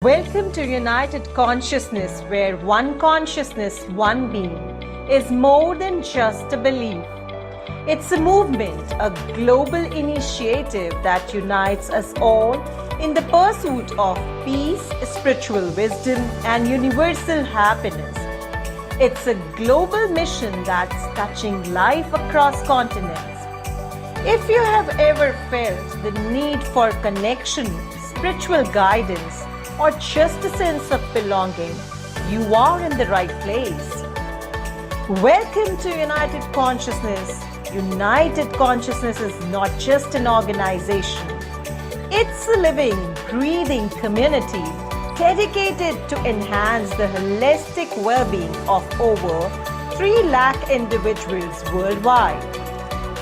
Welcome to United Consciousness, where one consciousness, one being, is more than just a belief. It's a movement, a global initiative that unites us all in the pursuit of peace, spiritual wisdom, and universal happiness. It's a global mission that's touching life across continents. If you have ever felt the need for connection, spiritual guidance, or just a sense of belonging, you are in the right place. Welcome to United Consciousness. United Consciousness is not just an organization. It's a living, breathing community dedicated to enhance the holistic well-being of over 3 lakh individuals worldwide.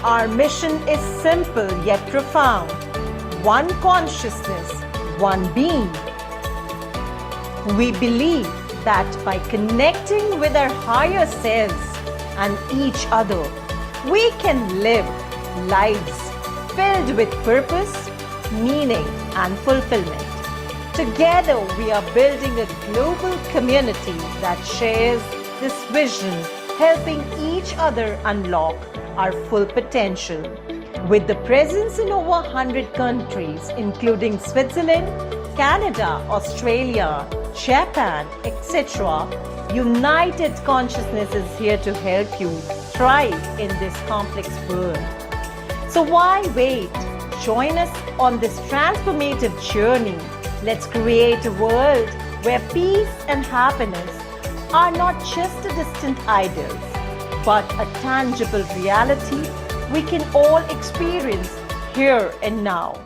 Our mission is simple yet profound. One consciousness, one being. We believe that by connecting with our higher selves and each other, we can live lives filled with purpose, meaning, and fulfillment. Together, we are building a global community that shares this vision, helping each other unlock our full potential. With the presence in over 100 countries, including Switzerland, Canada, Australia, Japan, etc., United Consciousness is here to help you thrive in this complex world. So why wait? Join us on this transformative journey. Let's create a world where peace and happiness are not just a distant ideal, but a tangible reality we can all experience here and now.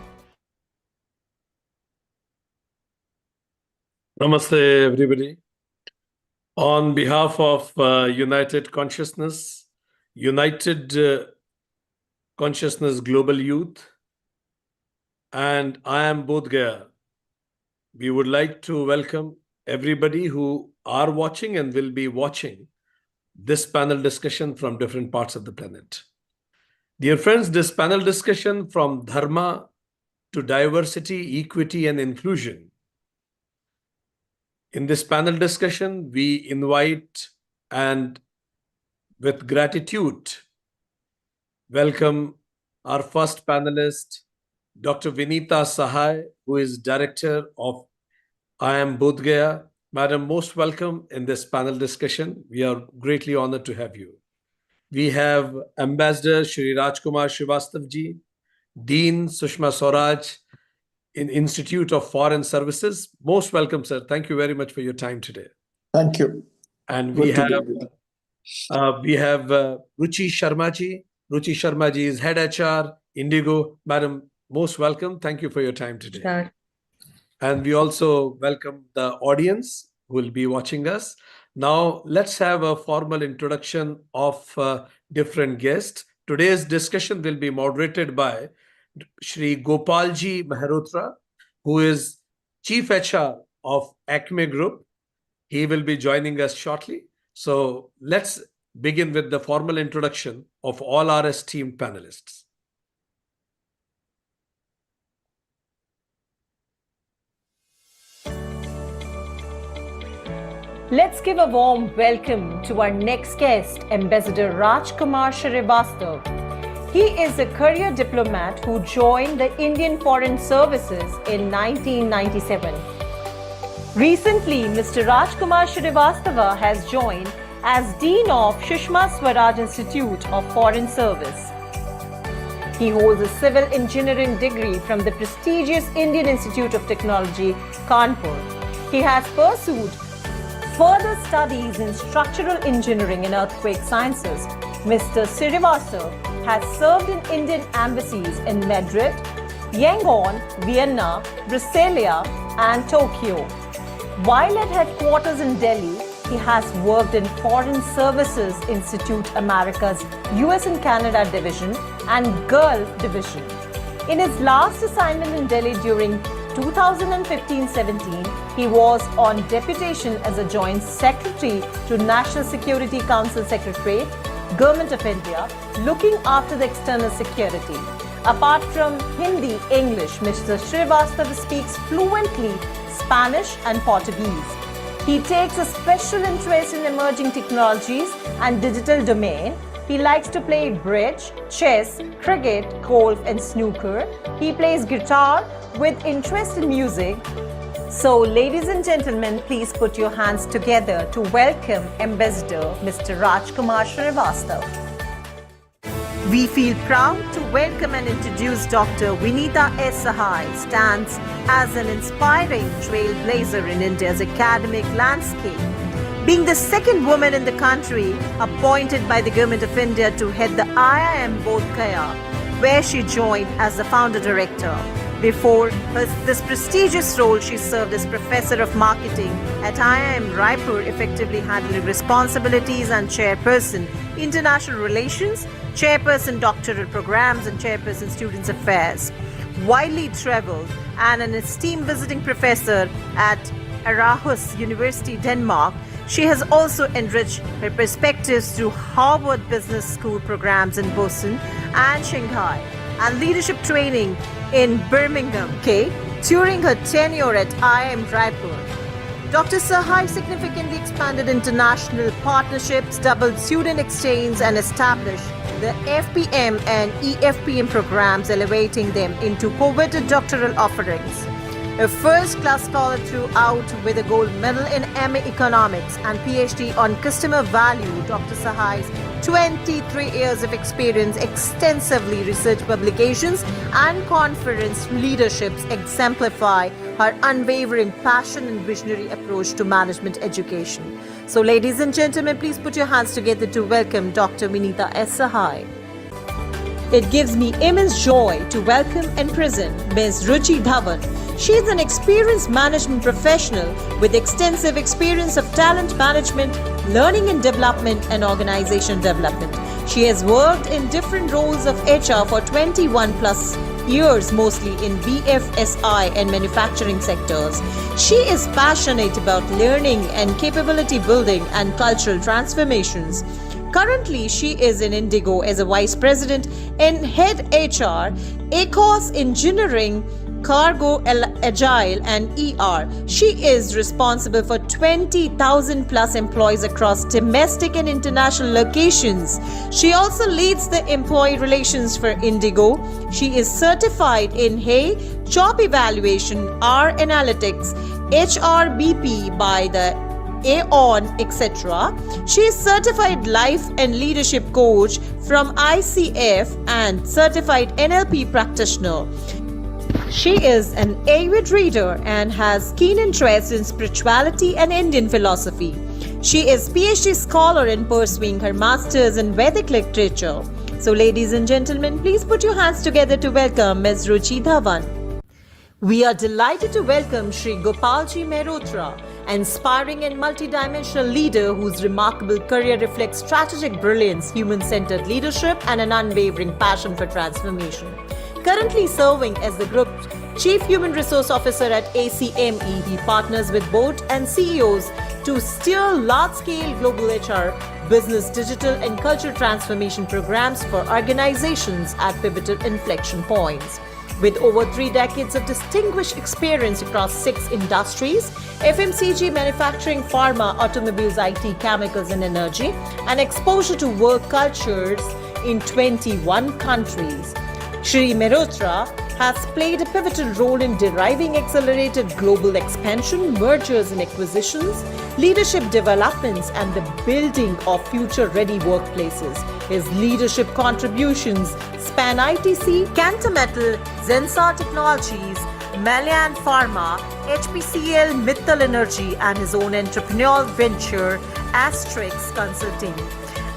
Namaste, everybody. On behalf of United Consciousness, United Consciousness Global Youth, and I am Bodh Gaya, we would like to welcome everybody who are watching and will be watching this panel discussion from different parts of the planet. Dear friends, this panel discussion from Dharma to diversity, equity, and inclusion. In this panel discussion, we invite and with gratitude welcome our first panelist, Dr. Vinita Sahay, who is Director of I Am Bodh Gaya. Madam, most welcome in this panel discussion. We are greatly honored to have you. We have Ambassador Shri Srivastava ji, Dean Sushma Swaraj, in Institute of Foreign Services. Most welcome, sir. Thank you very much for your time today. Thank you. And we have Ruchi Sharma ji. Ruchi Sharma ji is Head HR, Indigo. Madam, most welcome. Thank you for your time today. Sure. And we also welcome the audience who will be watching us. Now, let's have a formal introduction of different guests. Today's discussion will be moderated by Shri Gopal ji Mehrotra, who is Chief HR of ACME Group. He will be joining us shortly. So let's begin with the formal introduction of all our esteemed panelists. Let's give a warm welcome to our next guest, Ambassador Kumar Srivastava. He is a career diplomat who joined the Indian Foreign Services in 1997. Recently, Mr. Kumar Srivastava has joined as Dean of Sushma Swaraj Institute of Foreign Service. He holds a civil engineering degree from the prestigious Indian Institute of Technology, Kanpur. He has pursued further studies in structural engineering and earthquake sciences. Mr. Srivastava has served in Indian embassies in Madrid, Yangon, Vienna, Brasilia, and Tokyo. While at headquarters in Delhi, he has worked in Foreign Services Institute America's US and Canada Division and Gulf Division. In his last assignment in Delhi during 2015-17, he was on deputation as a Joint Secretary to National Security Council Secretariat, Government of India, looking after the external security. Apart from Hindi, English, Mr. Srivastava speaks fluently Spanish and Portuguese. He takes a special interest in emerging technologies and digital domain. He likes to play bridge, chess, cricket, golf and snooker. He plays guitar with interest in music. So, ladies and gentlemen, please put your hands together to welcome Ambassador Mr. Kumar Srivastava. We feel proud to welcome and introduce Dr. Vinita Sahay, stands as an inspiring trailblazer in India's academic landscape. Being the second woman in the country appointed by the Government of India to head the IIM Bodh Gaya, where she joined as the founder director. Before this prestigious role, she served as Professor of Marketing at IIM Raipur, effectively handling responsibilities and Chairperson International Relations, Chairperson Doctoral Programs and Chairperson Students Affairs. Widely travelled and an esteemed visiting professor at Aarhus University, Denmark, she has also enriched her perspectives through Harvard Business School programs in Boston and Shanghai and leadership training in Birmingham, UK, during her tenure at IIM Raipur. Dr. Sahay significantly expanded international partnerships, doubled student exchange and established the FPM and EFPM programs, elevating them into coveted doctoral offerings. A first-class scholar throughout with a gold medal in MA Economics and PhD on customer value, Dr. Sahay's 23 years of experience, extensively research publications and conference leaderships exemplify her unwavering passion and visionary approach to management education. So, ladies and gentlemen, please put your hands together to welcome Dr. Vinita Sahay. It gives me immense joy to welcome and present Ms. Ruchi. She is an experienced management professional with extensive experience of talent management, learning and development, and organization development. She has worked in different roles of HR for 21 plus years, mostly in BFSI and manufacturing sectors. She is passionate about learning and capability building and cultural transformations. Currently, she is in Indigo as a Vice President and Head HR, ACOS Engineering, Cargo, Agile and ER. She is responsible for 20,000 plus employees across domestic and international locations. She also leads the employee relations for Indigo. She is certified in HEY, Job Evaluation, R Analytics, HRBP by the Aon, etc. She is certified life and leadership coach from ICF and certified NLP practitioner. She is an avid reader and has keen interest in spirituality and Indian philosophy. She is PhD scholar in pursuing her masters in Vedic literature. So, ladies and gentlemen, please put your hands together to welcome Ms. Ruchi. We are delighted to welcome Shri Gopalji Mehrotra, an inspiring and multidimensional leader whose remarkable career reflects strategic brilliance, human-centered leadership, and an unwavering passion for transformation. Currently serving as the Group Chief Human Resource Officer at ACME, he partners with Bodh and CEOs to steer large-scale global HR, business, digital, and cultural transformation programs for organizations at pivotal inflection points. With over 3 decades of distinguished experience across 6 industries, FMCG, manufacturing, pharma, automobiles, IT, chemicals and energy, and exposure to work cultures in 21 countries, Shri Mehrotra has played a pivotal role in deriving accelerated global expansion, mergers and acquisitions, leadership developments, and the building of future-ready workplaces. His leadership contributions span ITC, Cantametal, Zensar Technologies, Malian Pharma, HPCL, Mittal Energy, and his own entrepreneurial venture, Asterix Consulting.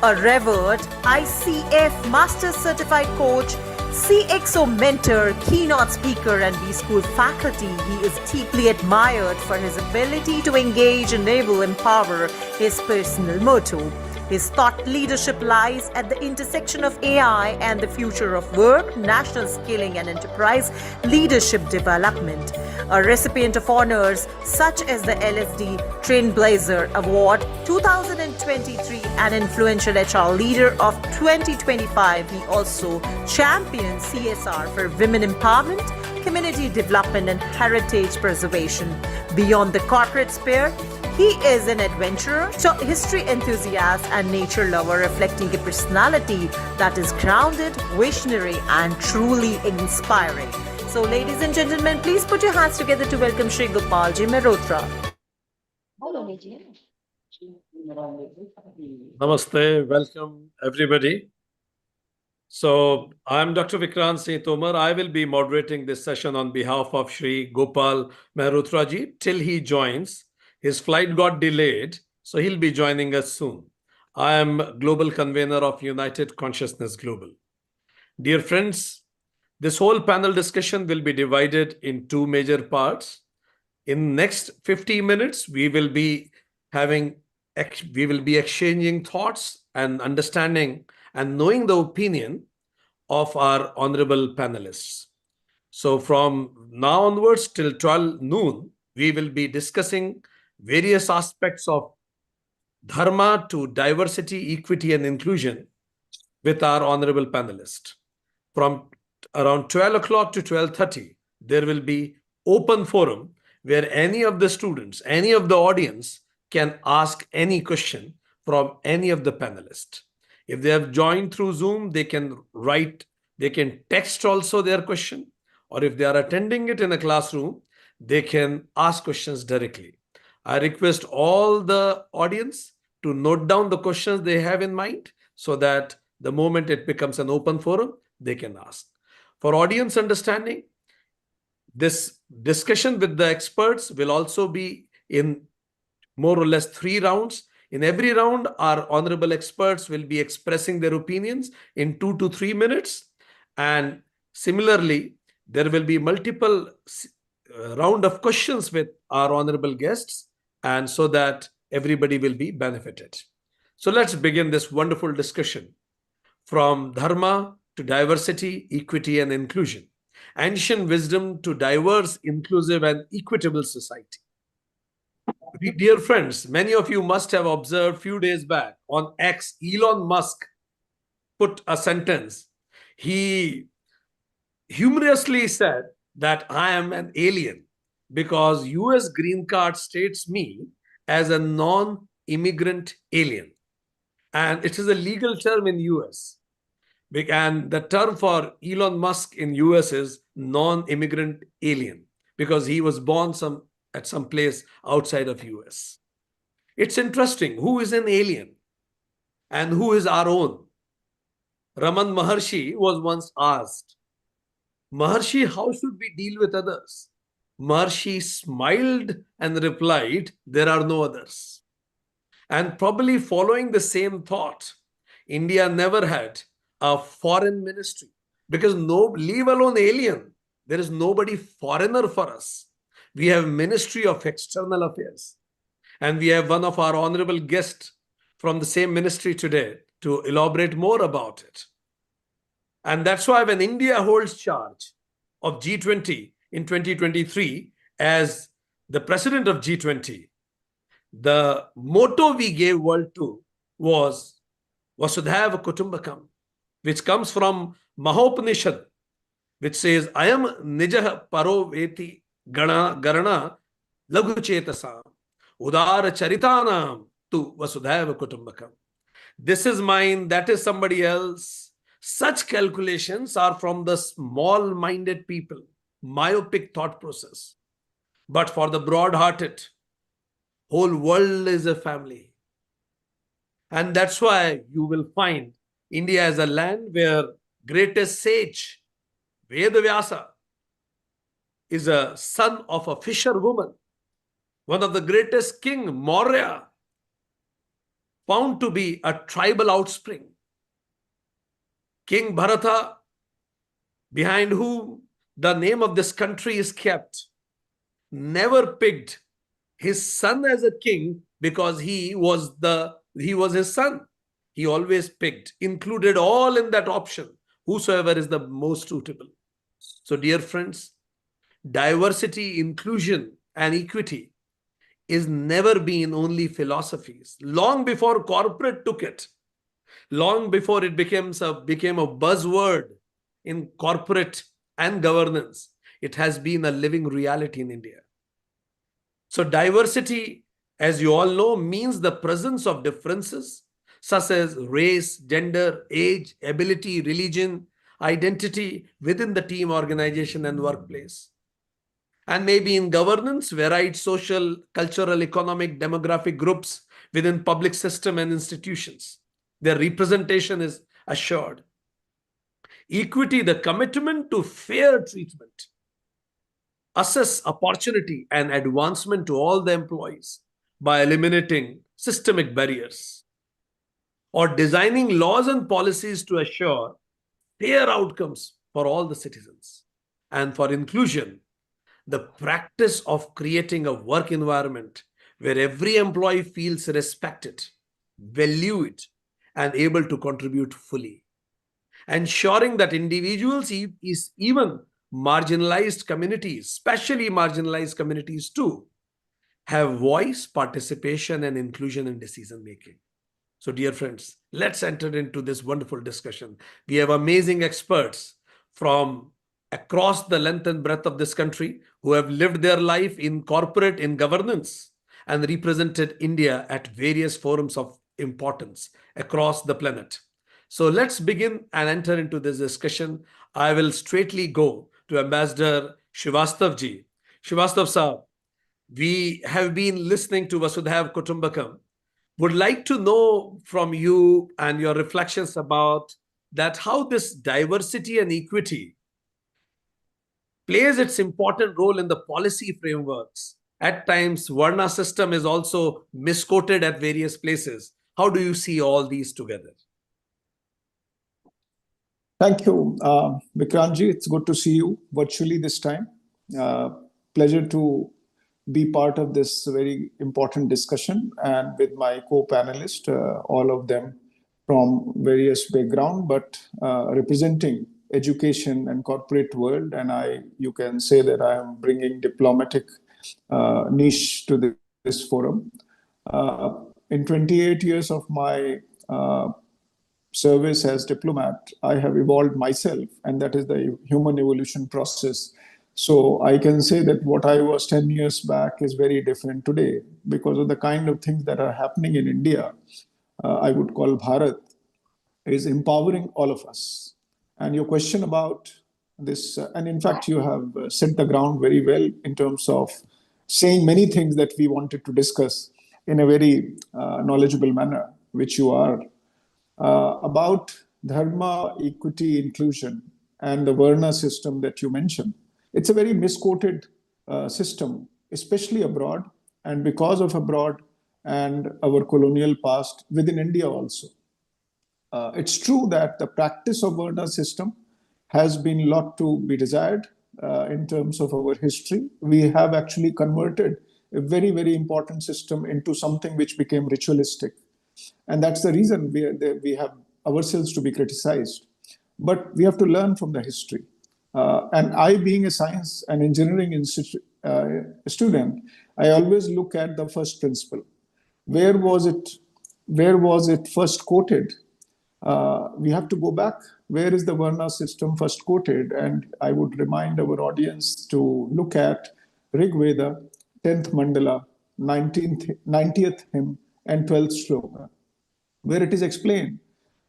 A revered ICF Master Certified Coach, CXO mentor, keynote speaker, and B-School faculty, he is deeply admired for his ability to engage, enable, empower his personal motto. His thought leadership lies at the intersection of AI and the future of work, national skilling and enterprise leadership development. A recipient of honors such as the LSD Trailblazer Award 2023 and Influential HR Leader of 2025, he also champions CSR for women empowerment, community development and heritage preservation. Beyond the corporate sphere, he is an adventurer, history enthusiast, and nature lover, reflecting a personality that is grounded, visionary, and truly inspiring. So, ladies and gentlemen, please put your hands together to welcome Shri Gopal Ji Mehrotra. Namaste, welcome everybody. So, I'm Dr. Vikrant Singh Tomar. I will be moderating this session on behalf of Shri Gopal Mehrotra Ji till he joins. His flight got delayed, so he'll be joining us soon. I am Global Convener of United Consciousness Global. Dear friends, this whole panel discussion will be divided in two major parts. In next 50 minutes, we will be exchanging thoughts and understanding and knowing the opinion of our honorable panelists. So from now onwards till 12 noon, we will be discussing various aspects of Dharma to diversity, equity, and inclusion with our honorable panelists. From around 12 o'clock to 12:30, there will be open forum where any of the students, any of the audience can ask any question from any of the panelists. If they have joined through Zoom, they can write, they can text also their question, or if they are attending it in a classroom, they can ask questions directly. I request all the audience to note down the questions they have in mind so that the moment it becomes an open forum, they can ask. For audience understanding, this discussion with the experts will also be in more or less 3 rounds. In every round, our honorable experts will be expressing their opinions in 2 to 3 minutes. And similarly, there will be multiple round of questions with our honorable guests, and so that everybody will be benefited. So let's begin this wonderful discussion from Dharma to diversity, equity, and inclusion. Ancient wisdom to diverse, inclusive, and equitable society. Dear friends, many of you must have observed a few days back on X, Elon Musk put a sentence. He humorously said that I am an alien because US green card states me as a non-immigrant alien. And it is a legal term in US. And the term for Elon Musk in US is non-immigrant alien because he was born at some place outside of US. It's interesting. Who is an alien and who is our own? Raman Maharshi was once asked, Maharshi, how should we deal with others? Maharshi smiled and replied, there are no others. And probably following the same thought, India never had a foreign ministry because leave alone alien, there is nobody foreigner for us. We have Ministry of External Affairs, and we have one of our honorable guests from the same ministry today to elaborate more about it. And that's why when India holds charge of G20 in 2023 as the president of G20, the motto we gave world to was Vasudhaiva Kutumbakam, which comes from Mahopanishad, which says, Ayam Nijah Paro Veti Garana Laghu Chetasam Udara Charitanam Tu Vasudhaiva Kutumbakam. This is mine, that is somebody else. Such calculations are from the small-minded people, myopic thought process. But for the broad-hearted, whole world is a family. And that's why you will find India as a land where greatest sage, Vedavyasa, is a son of a fisherwoman. One of the greatest king, Maurya, found to be a tribal offspring. King Bharata, behind whom the name of this country is kept, never picked his son as a king because he was his son. He always picked, included all in that option, whosoever is the most suitable. So dear friends, diversity, inclusion, and equity is never been only philosophies. Long before corporate took it, long before it became a buzzword in corporate and governance, it has been a living reality in India. So diversity, as you all know, means the presence of differences such as race, gender, age, ability, religion, identity within the team, organization, and workplace. And maybe in governance, varied social, cultural, economic, demographic groups within public system and institutions. Their representation is assured. Equity, the commitment to fair treatment, assess opportunity and advancement to all the employees by eliminating systemic barriers, or designing laws and policies to assure fair outcomes for all the citizens. And for inclusion, the practice of creating a work environment where every employee feels respected, valued, and able to contribute fully. Ensuring that individuals, even marginalized communities, especially marginalized communities too, have voice, participation, and inclusion in decision making. So, dear friends, let's enter into this wonderful discussion. We have amazing experts from across the length and breadth of this country who have lived their life in corporate, in governance, and represented India at various forums of importance across the planet. So let's begin and enter into this discussion. I will straightly go to Ambassador Srivastava ji. Srivastava sir, we have been listening to Vasudhaiv Kutumbakam. Would like to know from you and your reflections about that, how this diversity and equity plays its important role in the policy frameworks. At times, Varna system is also misquoted at various places. How do you see all these together? Thank you, Vikrantji. It's good to see you virtually this time. Pleasure to be part of this very important discussion, and with my co-panelists, all of them from various background, but representing education and corporate world. And you can say that I am bringing diplomatic niche to this forum. In 28 years of my service as diplomat, I have evolved myself, and that is the human evolution process. So I can say that what I was 10 years back is very different today because of the kind of things that are happening in India. I would call Bharat is empowering all of us. And your question about this, and in fact, you have set the ground very well in terms of saying many things that we wanted to discuss in a very knowledgeable manner, which you are. About Dharma, equity, inclusion, and the Varna system that you mentioned. It's a very misquoted system, especially abroad, and because of abroad and our colonial past within India also. It's true that the practice of Varna system has been a lot to be desired in terms of our history. We have actually converted a very, very important system into something which became ritualistic. And that's the reason we have ourselves to be criticized. But we have to learn from the history. And I, being a science and engineering student, I always look at the first principle. Where was it first quoted? We have to go back. Where is the Varna system first quoted? And I would remind our audience to look at Rig Veda, 10th Mandala, 90th hymn, and 12th shloka, where it is explained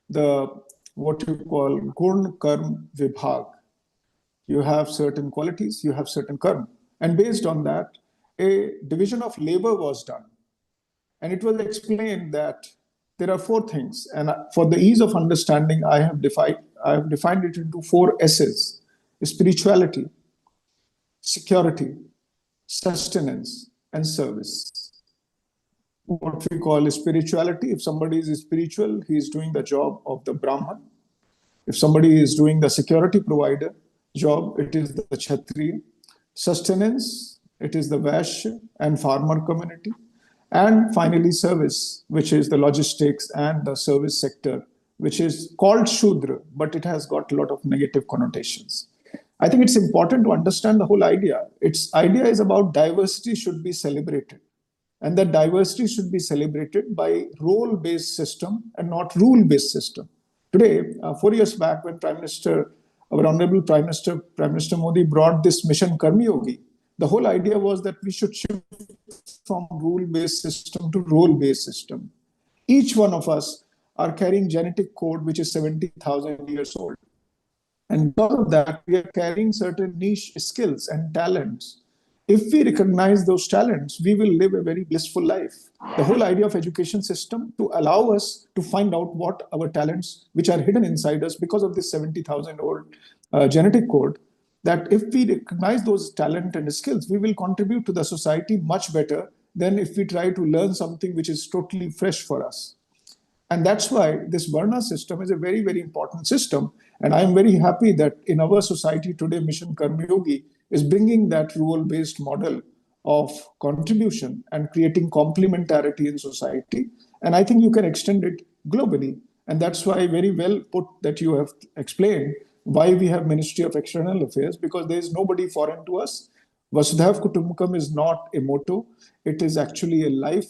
what you call Gun Karm Vibhag. You have certain qualities, you have certain karma. And based on that, a division of labor was done. And it was explained that there are 4 things. And for the ease of understanding, I have defined it into 4 S's: spirituality, security, sustenance, and service. What we call spirituality, if somebody is spiritual, he is doing the job of the Brahman. If somebody is doing the security provider job, it is the Kshatriya. Sustenance, it is the Vaishya and farmer community. And finally, service, which is the logistics and the service sector, which is called Shudra, but it has got a lot of negative connotations. I think it's important to understand the whole idea. Its idea is about diversity should be celebrated. And that diversity should be celebrated by role-based system and not rule-based system. Today, 4 years back, when Prime Minister our Honorable Prime Minister Modi brought this mission Karmi Yogi. The whole idea was that we should shift from rule-based system to role-based system. Each one of us are carrying genetic code which is 70,000 years old. And because of that, we are carrying certain niche skills and talents. If we recognize those talents, we will live a very blissful life. The whole idea of education system to allow us to find out what our talents, which are hidden inside us because of this 70,000 old genetic code, that if we recognize those talent and skills, we will contribute to the society much better than if we try to learn something which is totally fresh for us. And that's why this Varna system is a very, very important system. And I'm very happy that in our society today, Mission Karma Yogi is bringing that role-based model of contribution and creating complementarity in society. And I think you can extend it globally. And that's why very well put that you have explained why we have Ministry of External Affairs, because there is nobody foreign to us. Vasudhaiv Kutumbakam is not a motto. It is actually a life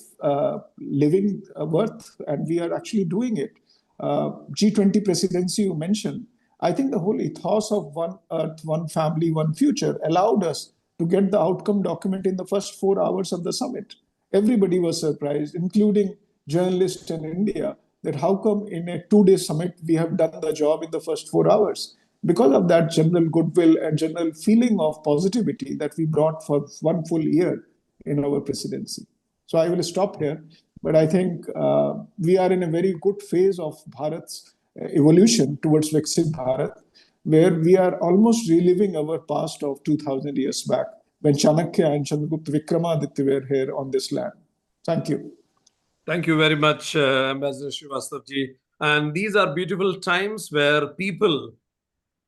living worth, and we are actually doing it. G20 presidency you mentioned. I think the whole ethos of one earth, one family, one future allowed us to get the outcome document in the first 4 hours of the summit. Everybody was surprised, including journalists in India, that how come in a 2-day summit we have done the job in the first 4 hours? Because of that general goodwill and general feeling of positivity that we brought for 1 full year in our presidency. So I will stop here, but I think we are in a very good phase of Bharat's evolution towards Viksit Bharat, where we are almost reliving our past of 2000 years back, when Chanakya and Chandragupta Vikramaditya were here on this land. Thank you. Thank you very much, Ambassador Srivastava ji. And these are beautiful times where people,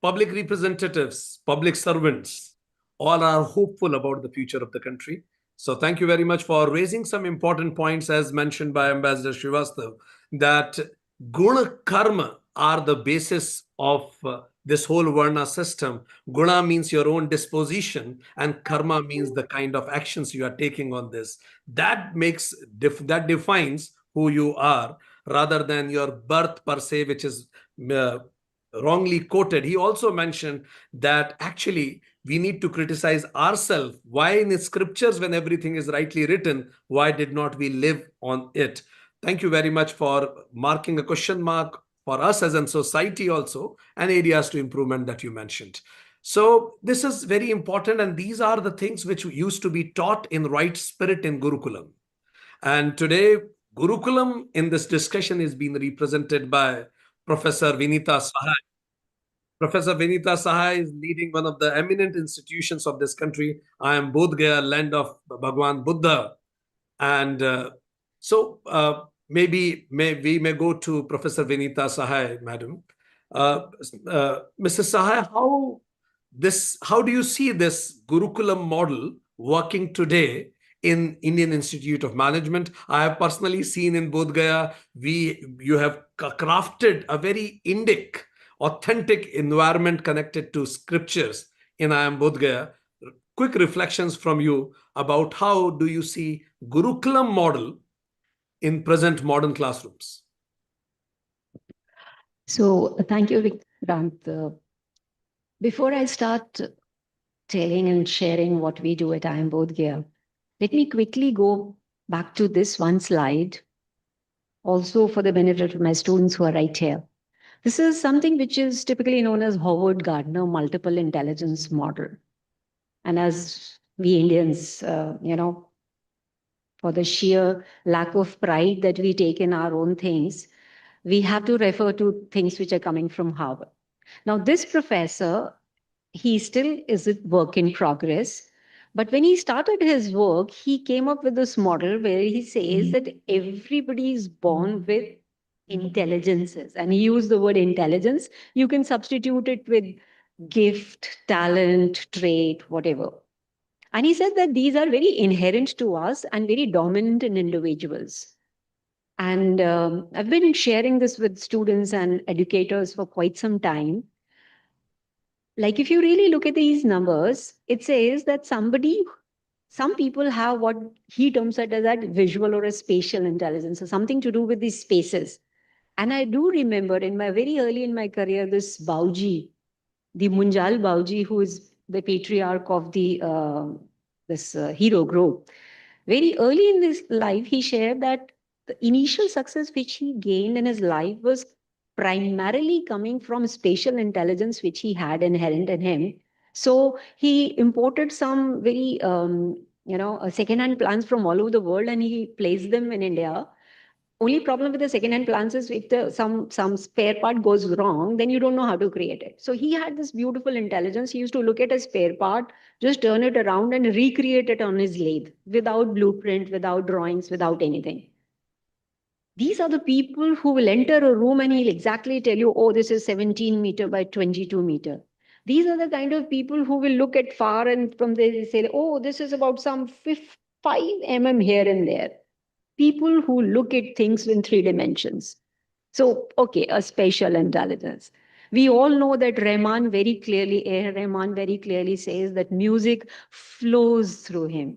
public representatives, public servants, all are hopeful about the future of the country. So thank you very much for raising some important points, as mentioned by Ambassador Srivastava, that guna karma are the basis of this whole Varna system. Guna means your own disposition, and karma means the kind of actions you are taking on this. That that defines who you are, rather than your birth per se, which is wrongly quoted. He also mentioned that actually we need to criticize ourselves. Why in the scriptures, when everything is rightly written, why did not we live on it? Thank you very much for marking a question mark for us as a society also, and areas to improvement that you mentioned. So this is very important, and these are the things which used to be taught in right spirit in Gurukulam. And today, Gurukulam in this discussion is being represented by Professor Vinita Sahay. Professor Vinita Sahay is leading one of the eminent institutions of this country. I am Bodh, Gaya, land of Bhagwan Buddha. And maybe we may go to Professor Vinita Sahay, madam. Mrs. Sahay, how do you see this Gurukulam model working today in Indian Institute of Management? I have personally seen in Bodh Gaya, you have crafted a very Indic, authentic environment connected to scriptures in IIM Bodh Gaya. Quick reflections from you about how do you see Gurukulam model in present modern classrooms? So thank you, Vikrant. Before I start telling and sharing what we do at IIM Bodh Gaya, let me quickly go back to this one slide, also for the benefit of my students who are right here. This is something which is typically known as Howard Gardner multiple intelligence model. And as we Indians, for the sheer lack of pride that we take in our own things, we have to refer to things which are coming from Harvard. Now, this professor, he still is a work in progress. But when he started his work, he came up with this model where he says that everybody is born with intelligences. And he used the word intelligence. You can substitute it with gift, talent, trait, whatever. And he said that these are very inherent to us and very dominant in individuals. And I've been sharing this with students and educators for quite some time. Like, if you really look at these numbers, it says that some people have what he terms it as that visual or a spatial intelligence, or something to do with these spaces. And I do remember very early in my career, this Bauji, the Munjal Bauji, who is the patriarch of the hero group, very early in his life, he shared that the initial success which he gained in his life was primarily coming from spatial intelligence, which he had inherent in him. So he imported some very, second-hand plants from all over the world, and he placed them in India. Only problem with the second-hand plants is if some spare part goes wrong, then you don't know how to create it. So he had this beautiful intelligence. He used to look at a spare part, just turn it around and recreate it on his lathe without blueprint, without drawings, without anything. These are the people who will enter a room and he'll exactly tell you, oh, this is 17 meter by 22 meter. These are the kind of people who will look at far and from there they say, oh, this is about some 5 mm here and there. People who look at things in 3 dimensions. So, okay, a spatial intelligence. We all know that Rahman very clearly says that music flows through him.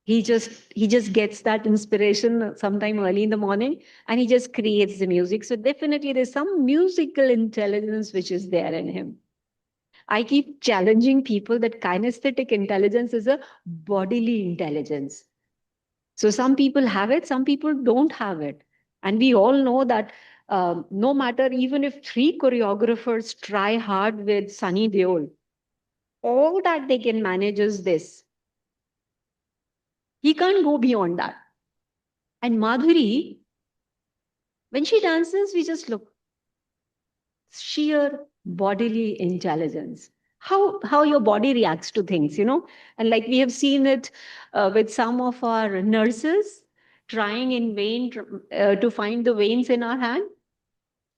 He just gets that inspiration sometime early in the morning and he just creates the music. So definitely there's some musical intelligence which is there in him. I keep challenging people that kinesthetic intelligence is a bodily intelligence. So some people have it, some people don't have it. And we all know that no matter, even if 3 choreographers try hard with Sunny Deol, all that they can manage is this. He can't go beyond that. And Madhuri, when she dances, we just look. Sheer bodily intelligence. How your body reacts to things, And like we have seen it with some of our nurses trying in vain to find the veins in our hand.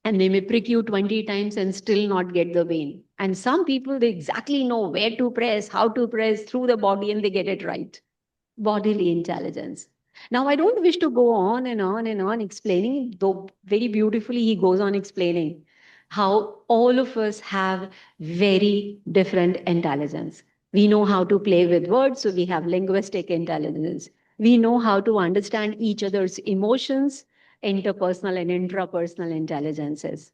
And they may prick you 20 times and still not get the vein. And some people, they exactly know where to press, how to press through the body, and they get it right. Bodily intelligence. Now, I don't wish to go on and on and on explaining, though very beautifully he goes on explaining how all of us have very different intelligence. We know how to play with words, so we have linguistic intelligence. We know how to understand each other's emotions, interpersonal and intrapersonal intelligences.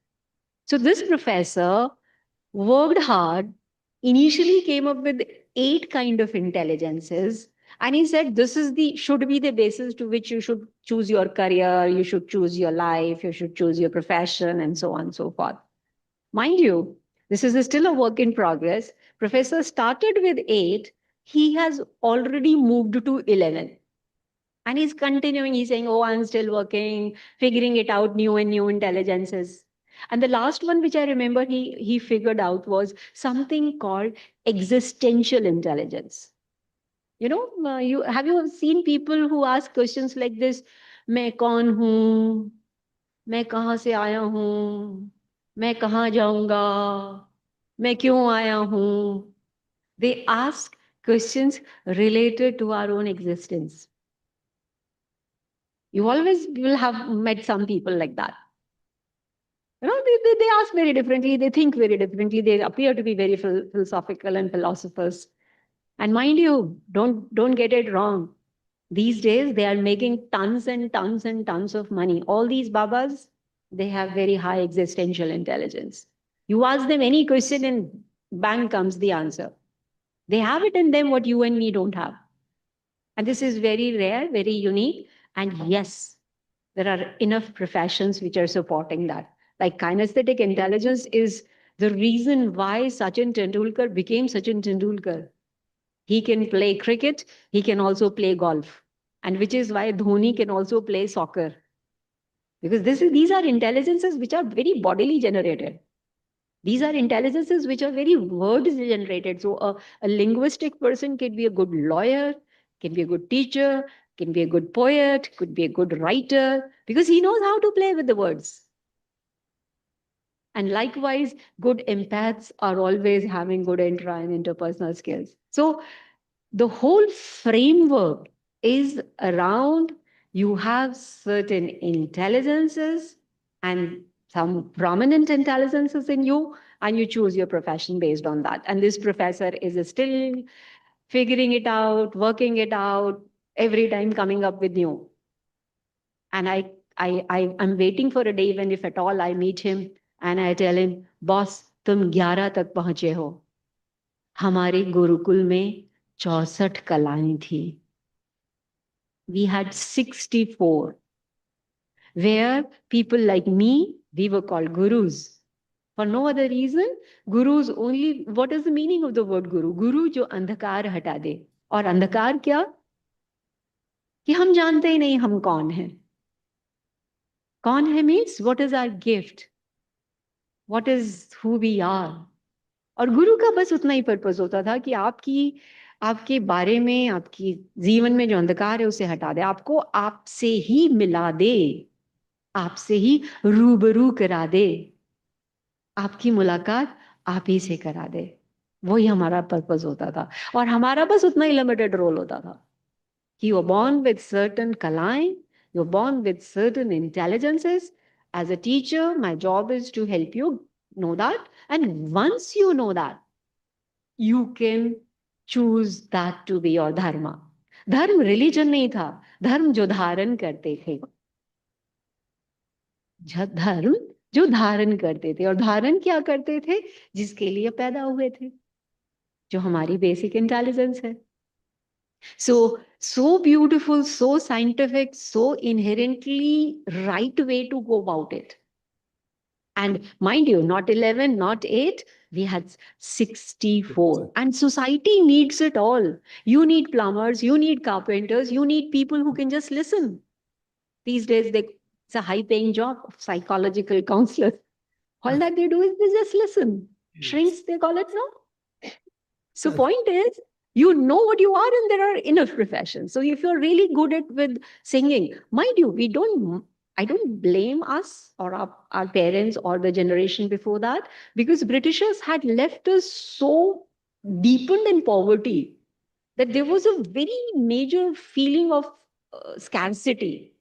So this professor worked hard, initially came up with 8 kind of intelligences, and he said this should be the basis to which you should choose your career, you should choose your life, you should choose your profession, and so on and so forth. Mind you, this is still a work in progress. Professor started with 8, he has already moved to 11. And he's continuing, he's saying, oh, I'm still working, figuring it out, new and new intelligences. And the last one, which I remember he figured out, was something called existential intelligence. Have you seen people who ask questions like this? मैं कौन हूँ? मैं कहाँ से आया हूँ? मैं कहाँ जाऊँगा? मैं क्यों आया हूँ? They ask questions related to our own existence. You always will have met some people like that. They ask very differently, they think very differently, they appear to be very philosophical and philosophers. And mind you, don't get it wrong. These days, they are making tons and tons and tons of money. All these babas, they have very high existential intelligence. You ask them any question and bang comes the answer. They have it in them what you and me don't have. And this is very rare, very unique. And yes, there are enough professions which are supporting that. Like kinesthetic intelligence is the reason why Sachin Tendulkar became Sachin Tendulkar. He can play cricket, he can also play golf. And which is why Dhoni can also play soccer. Because these are intelligences which are very bodily generated. These are intelligences which are very word generated. So a linguistic person can be a good lawyer, can be a good teacher, can be a good poet, could be a good writer, because he knows how to play with the words. And likewise, good empaths are always having good intra and interpersonal skills. So the whole framework is around you have certain intelligences and some prominent intelligences in you, and you choose your profession based on that. And this professor is still figuring it out, working it out, every time coming up with new. And I'm waiting for a day when, if at all, I meet him and I tell him, boss, तुम 11 तक पहुंचे हो। हमारे गुरुकुल में 64 कलाएं थी। We had 64, where people like me, we were called gurus. For no other reason, gurus only, what is the meaning of the word guru? Guru जो अंधकार हटा दे। और अंधकार क्या? कि हम जानते ही नहीं हम कौन हैं। कौन है means what is our gift? What is who we are? और गुरु का बस उतना ही पर्पस होता था कि आपके बारे में, आपकी जीवन में जो अंधकार है उसे हटा दे, आपको आपसे ही मिला दे, आपसे ही रूबरू करा दे, आपकी मुलाकात आप ही से करा दे। वही हमारा पर्पस होता था। और हमारा बस उतना ही लिमिटेड रोल होता था कि you are born with certain कलाएं, you're born with certain intelligences. As a teacher, my job is to help you know that. And once you know that, you can choose that to be your dharma. धर्म religion नहीं था, धर्म जो धारण करते थे, धर्म जो धारण करते थे। और धारण क्या करते थे? जिसके लिए पैदा हुए थे, जो हमारी बेसिक इंटेलिजेंस है। So beautiful, so scientific, so inherently right way to go about it. And mind you, not 11, not 8, we had 64. And society needs it all. You need plumbers, you need carpenters, you need people who can just listen. These days, it's a high-paying job of psychological counselors. All that they do is they just listen. Shrinks, they call it now. So point is, you know what you are, and there are enough professions. So if you're really good at with singing, mind you, I don't blame us or our parents or the generation before that, because Britishers had left us so deepened in poverty that there was a very major feeling of scarcity.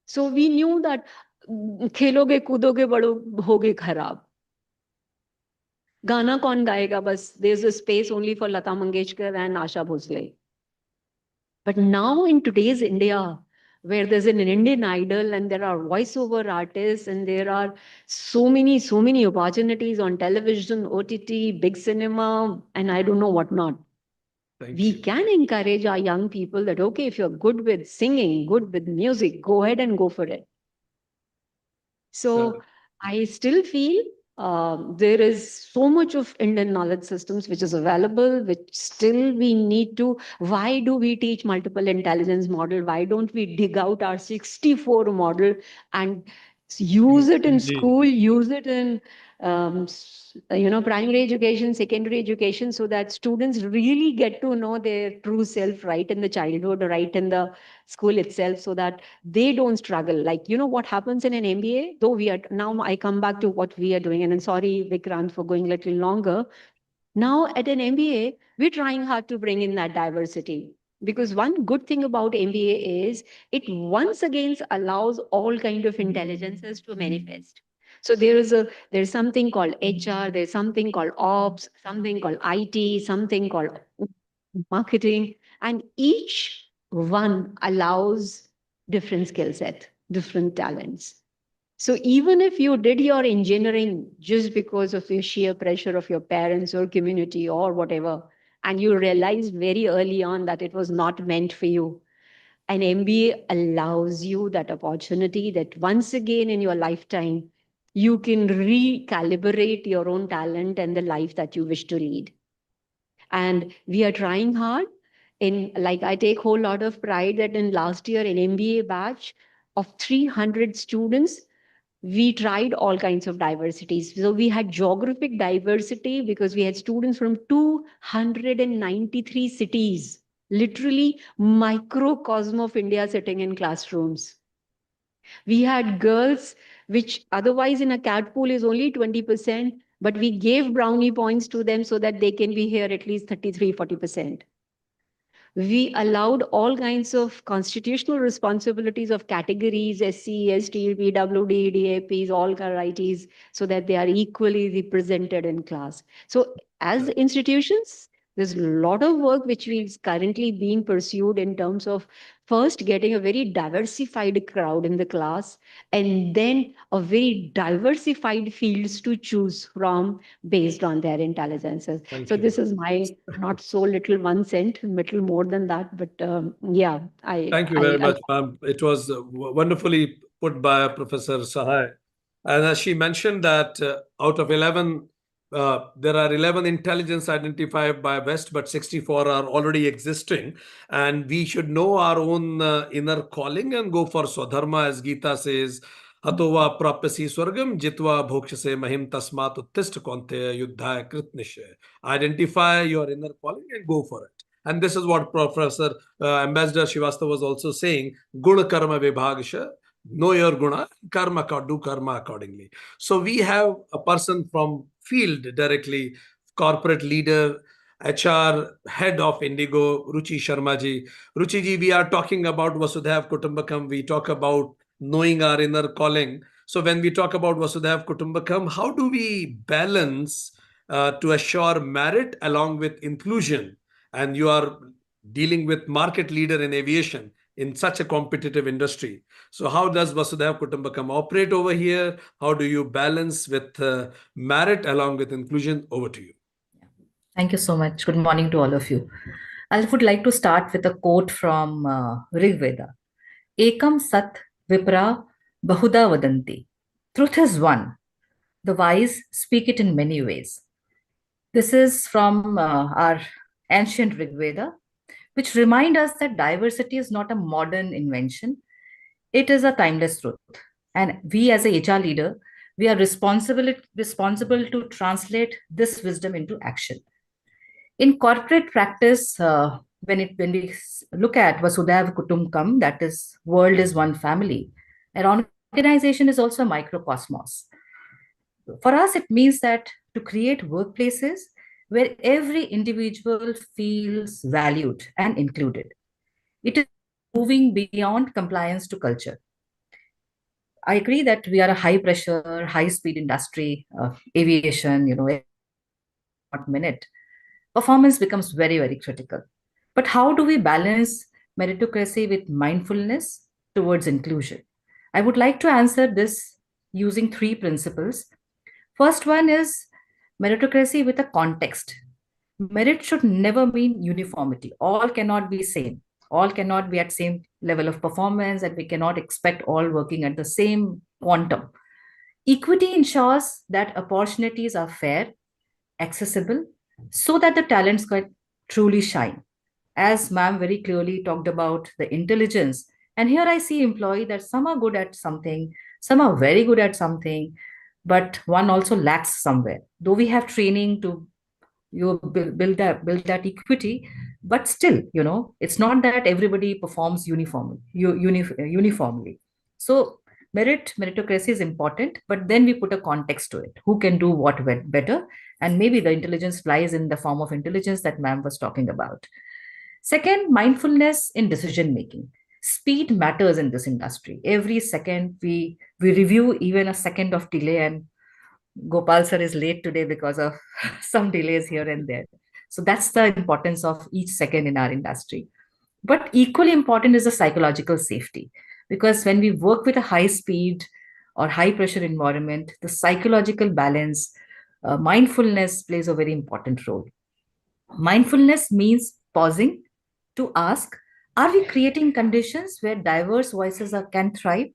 So we knew that खेलोगे कूदोगे बड़ो होगे खराब। गाना कौन गाएगा? बस there's a space only for Lata Mangeshkar and Asha Bhosle. But now in today's India, where there's an Indian Idol and there are voiceover artists and there are so many opportunities on television, OTT, big cinema, and I don't know what not. We can encourage our young people that, okay, if you're good with singing, good with music, go ahead and go for it. So I still feel there is so much of Indian knowledge systems which is available, which still we need to. Why do we teach multiple intelligence model? Why don't we dig out our 64 model and use it in school, use it in primary education, secondary education, so that students really get to know their true self right in the childhood, right in the school itself, so that they don't struggle. Like, what happens in an MBA, though now I come back to what we are doing, and I'm sorry, Vikrant, for going a little longer. Now at an MBA, we're trying hard to bring in that diversity. Because one good thing about MBA is it once again allows all kind of intelligences to manifest. So there's something called HR, there's something called ops, something called IT, something called marketing, and each one allows different skill set, different talents. So even if you did your engineering just because of the sheer pressure of your parents or community or whatever, and you realized very early on that it was not meant for you, an MBA allows you that opportunity that once again in your lifetime, you can recalibrate your own talent and the life that you wish to lead. And we are trying hard. I take whole lot of pride that in last year, an MBA batch of 300 students, we tried all kinds of diversities. So we had geographic diversity because we had students from 293 cities, literally microcosm of India sitting in classrooms. We had girls, which otherwise in a cat pool is only 20%, but we gave brownie points to them so that they can be here at least 33, 40%. We allowed all kinds of constitutional responsibilities of categories, SC, ST, PWD, DAPs, all varieties, so that they are equally represented in class. So as institutions, There's a lot of work which is currently being pursued in terms of first getting a very diversified crowd in the class, and then a very diversified fields to choose from based on their intelligences. Thank So you. this is my not so little 1 cent, little more than that, but yeah, Thank you very much, ma'am. It was wonderfully put by Professor Sahay. And as she mentioned that out of 11, there are 11 intelligence identified by West, but 64 are already existing. And we should know our own inner calling and go for Swadharma, as Gita says, Hatova prapyasi swargam jitva bhokshase mahim tasmat uttist konte yuddhaya kritnishya. Identify your inner calling and go for it. And this is what Professor Ambassador Srivastava was also saying, Guna karma vibhagasha, know your guna, karma, do karma accordingly. So we have a person from field directly, corporate leader, HR head of Indigo, Ruchi Sharma ji. Ruchi ji, we are talking about Vasudhaiv Kutumbakam. We talk about knowing our inner calling. So when we talk about Vasudhaiv Kutumbakam, how do we balance to assure merit along with inclusion? And you are dealing with market leader in aviation in such a competitive industry. So how does Vasudhaiv Kutumbakam operate over here? How do you balance with merit along with inclusion? Over to you. Thank you so much. Good morning to all of you. I would like to start with a quote from Rig Veda. Ekam sat vipra bahuda vadanti. Truth is one. The wise speak it in many ways. This is from our ancient Rig Veda, which remind us that diversity is not a modern invention. It is a timeless truth. And we as a HR leader, we are responsible to translate this wisdom into action. In corporate practice, when we look at Vasudhaiv Kutumbakam, that is, world is one family, an organization is also a microcosmos. For us, it means that to create workplaces where every individual feels valued and included. It is moving beyond compliance to culture. I agree that we are a high pressure, high speed industry, aviation, minute. Performance becomes very, very critical. But how do we balance meritocracy with mindfulness towards inclusion? I would like to answer this using 3 principles. First one is meritocracy with a context. Merit should never mean uniformity. All cannot be same. All cannot be at same level of performance, and we cannot expect all working at the same quantum. Equity ensures that opportunities are fair, accessible, so that the talents can truly shine. As ma'am very clearly talked about the intelligence, and here I see employee that some are good at something, some are very good at something, but one also lacks somewhere. Though we have training to build that equity, but still, it's not that everybody performs uniformly. So meritocracy is important, but then we put a context to it. Who can do what better? And maybe the intelligence lies in the form of intelligence that ma'am was talking about. Second, mindfulness in decision making. Speed matters in this industry. Every second we review even a second of delay, and Gopal sir is late today because of some delays here and there. So that's the importance of each second in our industry. But equally important is the psychological safety, because when we work with a high speed or high pressure environment, the psychological balance, mindfulness plays a very important role. Mindfulness means pausing to ask, are we creating conditions where diverse voices can thrive?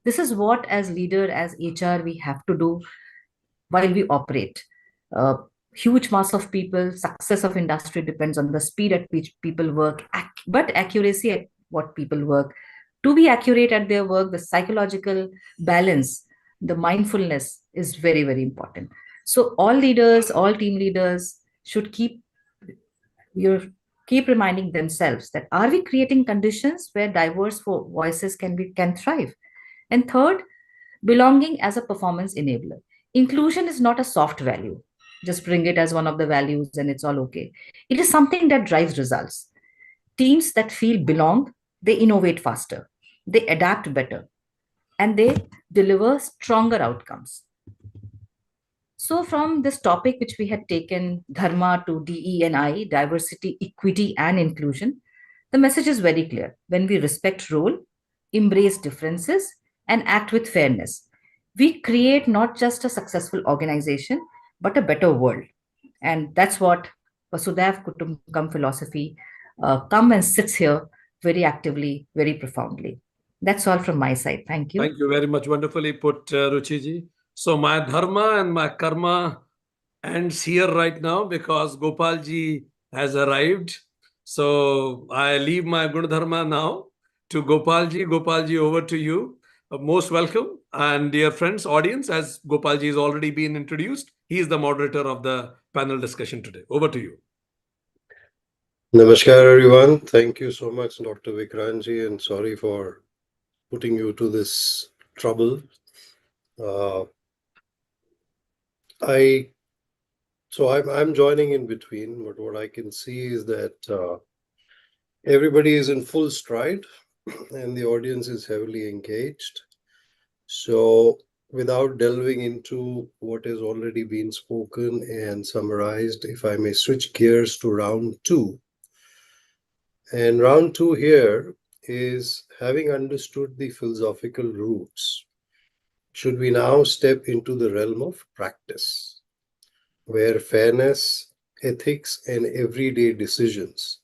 This is what, as leader, as HR, we have to do while we operate. Huge mass of people, success of industry depends on the speed at which people work, but accuracy at what people work. To be accurate at their work, the psychological balance, the mindfulness is very, very important. So all leaders, all team leaders should keep reminding themselves that, are we creating conditions where diverse voices can thrive? And third, belonging as a performance enabler. Inclusion is not a soft value. Just bring it as one of the values and it's all okay. It is something that drives results. Teams that feel belong, they innovate faster, they adapt better, and they deliver stronger outcomes. So from this topic, which we had taken Dharma to DE&I, diversity, equity, and inclusion, the message is very clear. When we respect role, embrace differences, and act with fairness, we create not just a successful organization, but a better world. And that's what Vasudhaiv Kutumbakam philosophy come and sits here very actively, very profoundly. That's all from my side. Thank you. Thank you very much. Wonderfully put, Ruchi ji. So my dharma and my karma ends here right now because Gopal ji has arrived. So I leave my Gunadharma now to Gopal ji. Gopal ji, over to you. Most welcome. And dear friends, audience, as Gopal ji has already been introduced, he is the moderator of the panel discussion today. Over to you. Namaskar, everyone. Thank you so much, Dr. Vikranji, and sorry for putting you to this trouble. I'm joining in between, but what I can see is that everybody is in full stride and the audience is heavily engaged. So without delving into what has already been spoken and summarized, if I may switch gears to round two. And round two here is, having understood the philosophical roots, should we now step into the realm of practice, where fairness, ethics, and everyday decisions,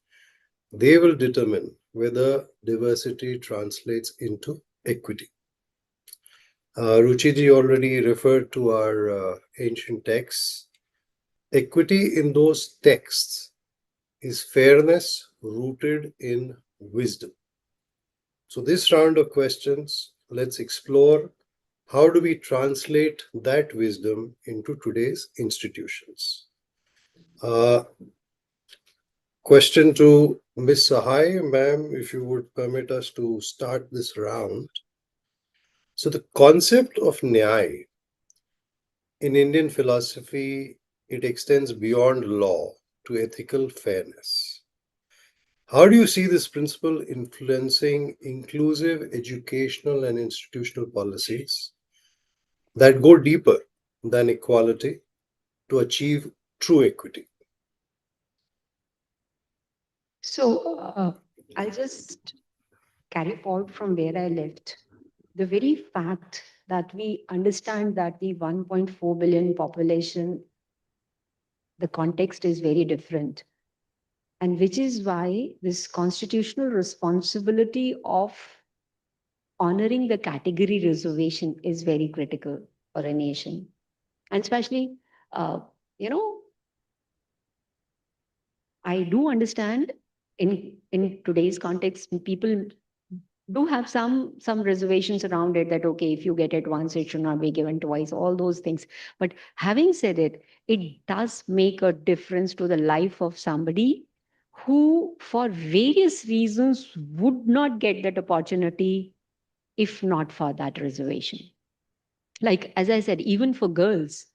they will determine whether diversity translates into equity. Ruchi ji already referred to our ancient texts. Equity in those texts is fairness rooted in wisdom. So this round of questions, let's explore how do we translate that wisdom into today's institutions. Question to Ms. Sahay, ma'am, if you would permit us to start this round. So the concept of Nyaya in Indian philosophy, it extends beyond law to ethical fairness. How do you see this principle influencing inclusive educational and institutional policies that go deeper than equality to achieve true equity? So I'll just carry forward from where I left. The very fact that we understand that the 1.4 billion population, the context is very different. And which is why this constitutional responsibility of honoring the category reservation is very critical for a nation. And especially, I do understand in today's context, people do have some reservations around it, that okay, if you get it once, it should not be given twice, all those things. But having said it, it does make a difference to the life of somebody who for various reasons would not get that opportunity if not for that reservation. Like, as I said, even for girls,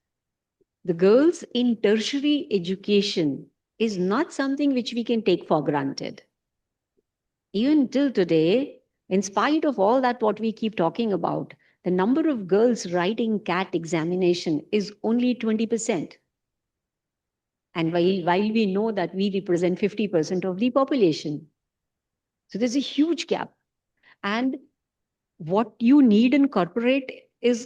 the girls in tertiary education is not something which we can take for granted. Even till today, in spite of all that what we keep talking about, the number of girls writing CAT examination is only 20%. And while we know that we represent 50% of the population. So there's a huge gap. And what you need in corporate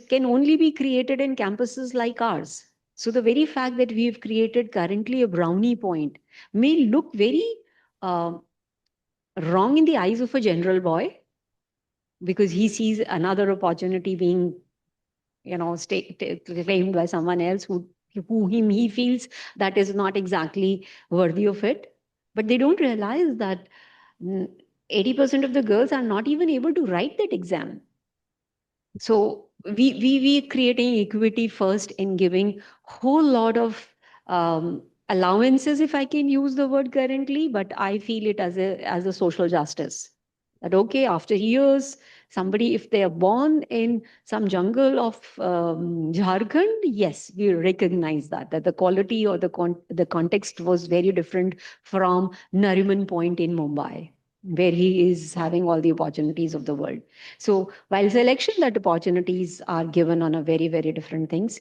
can only be created in campuses like ours. So the very fact that we've created currently a brownie point may look very wrong in the eyes of a general boy, because he sees another opportunity being, claimed by someone else who he feels that is not exactly worthy of it. But they don't realize that 80% of the girls are not even able to write that exam. So we creating equity first in giving whole lot of allowances, if I can use the word currently, but I feel it as a social justice. That okay, after years, somebody, if they are born in some jungle of Jharkhand, yes, we recognize that the quality or the context was very different from Nariman Point in Mumbai, where he is having all the opportunities of the world. So while selection, that opportunities are given on a very, very different things.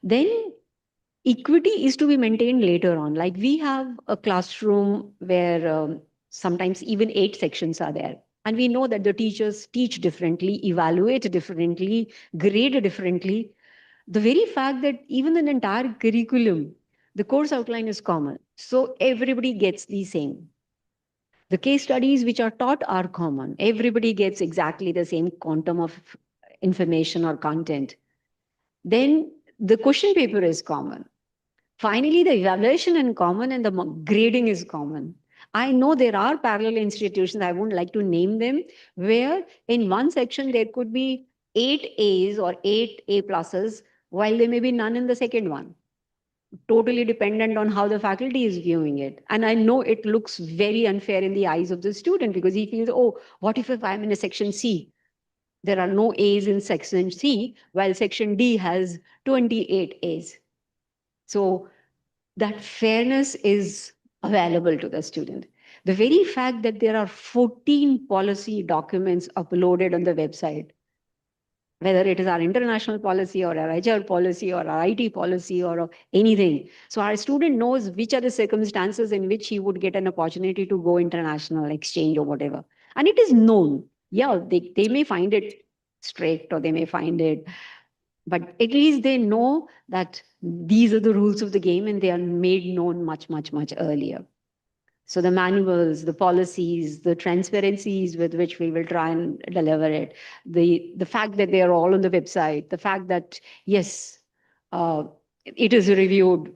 Then equity is to be maintained later on. Like we have a classroom where sometimes even 8 sections are there. And we know that the teachers teach differently, evaluate differently, grade differently. The very fact that even an entire curriculum, the course outline is common. So everybody gets the same. The case studies which are taught are common. Everybody gets exactly the same quantum of information or content. Then the question paper is common. Finally, the evaluation is common and the grading is common. I know there are parallel institutions, I wouldn't like to name them, where in one section there could be 8 A's or 8 A pluses, while there may be none in the second one. Totally dependent on how the faculty is viewing it. And I know it looks very unfair in the eyes of the student because he feels, oh, what if I'm in a section C? There are no A's in section C, while section D has 28 A's. So that fairness is available to the student. The very fact that there are 14 policy documents uploaded on the website, whether it is our international policy or our HR policy or our IT policy or anything. So our student knows which are the circumstances in which he would get an opportunity to go international exchange or whatever. And it is known. Yeah, they may find it strict or they may find it, but at least they know that these are the rules of the game and they are made known much, much, much earlier. So the manuals, the policies, the transparencies with which we will try and deliver it, the fact that they are all on the website, the fact that, yes, it is reviewed.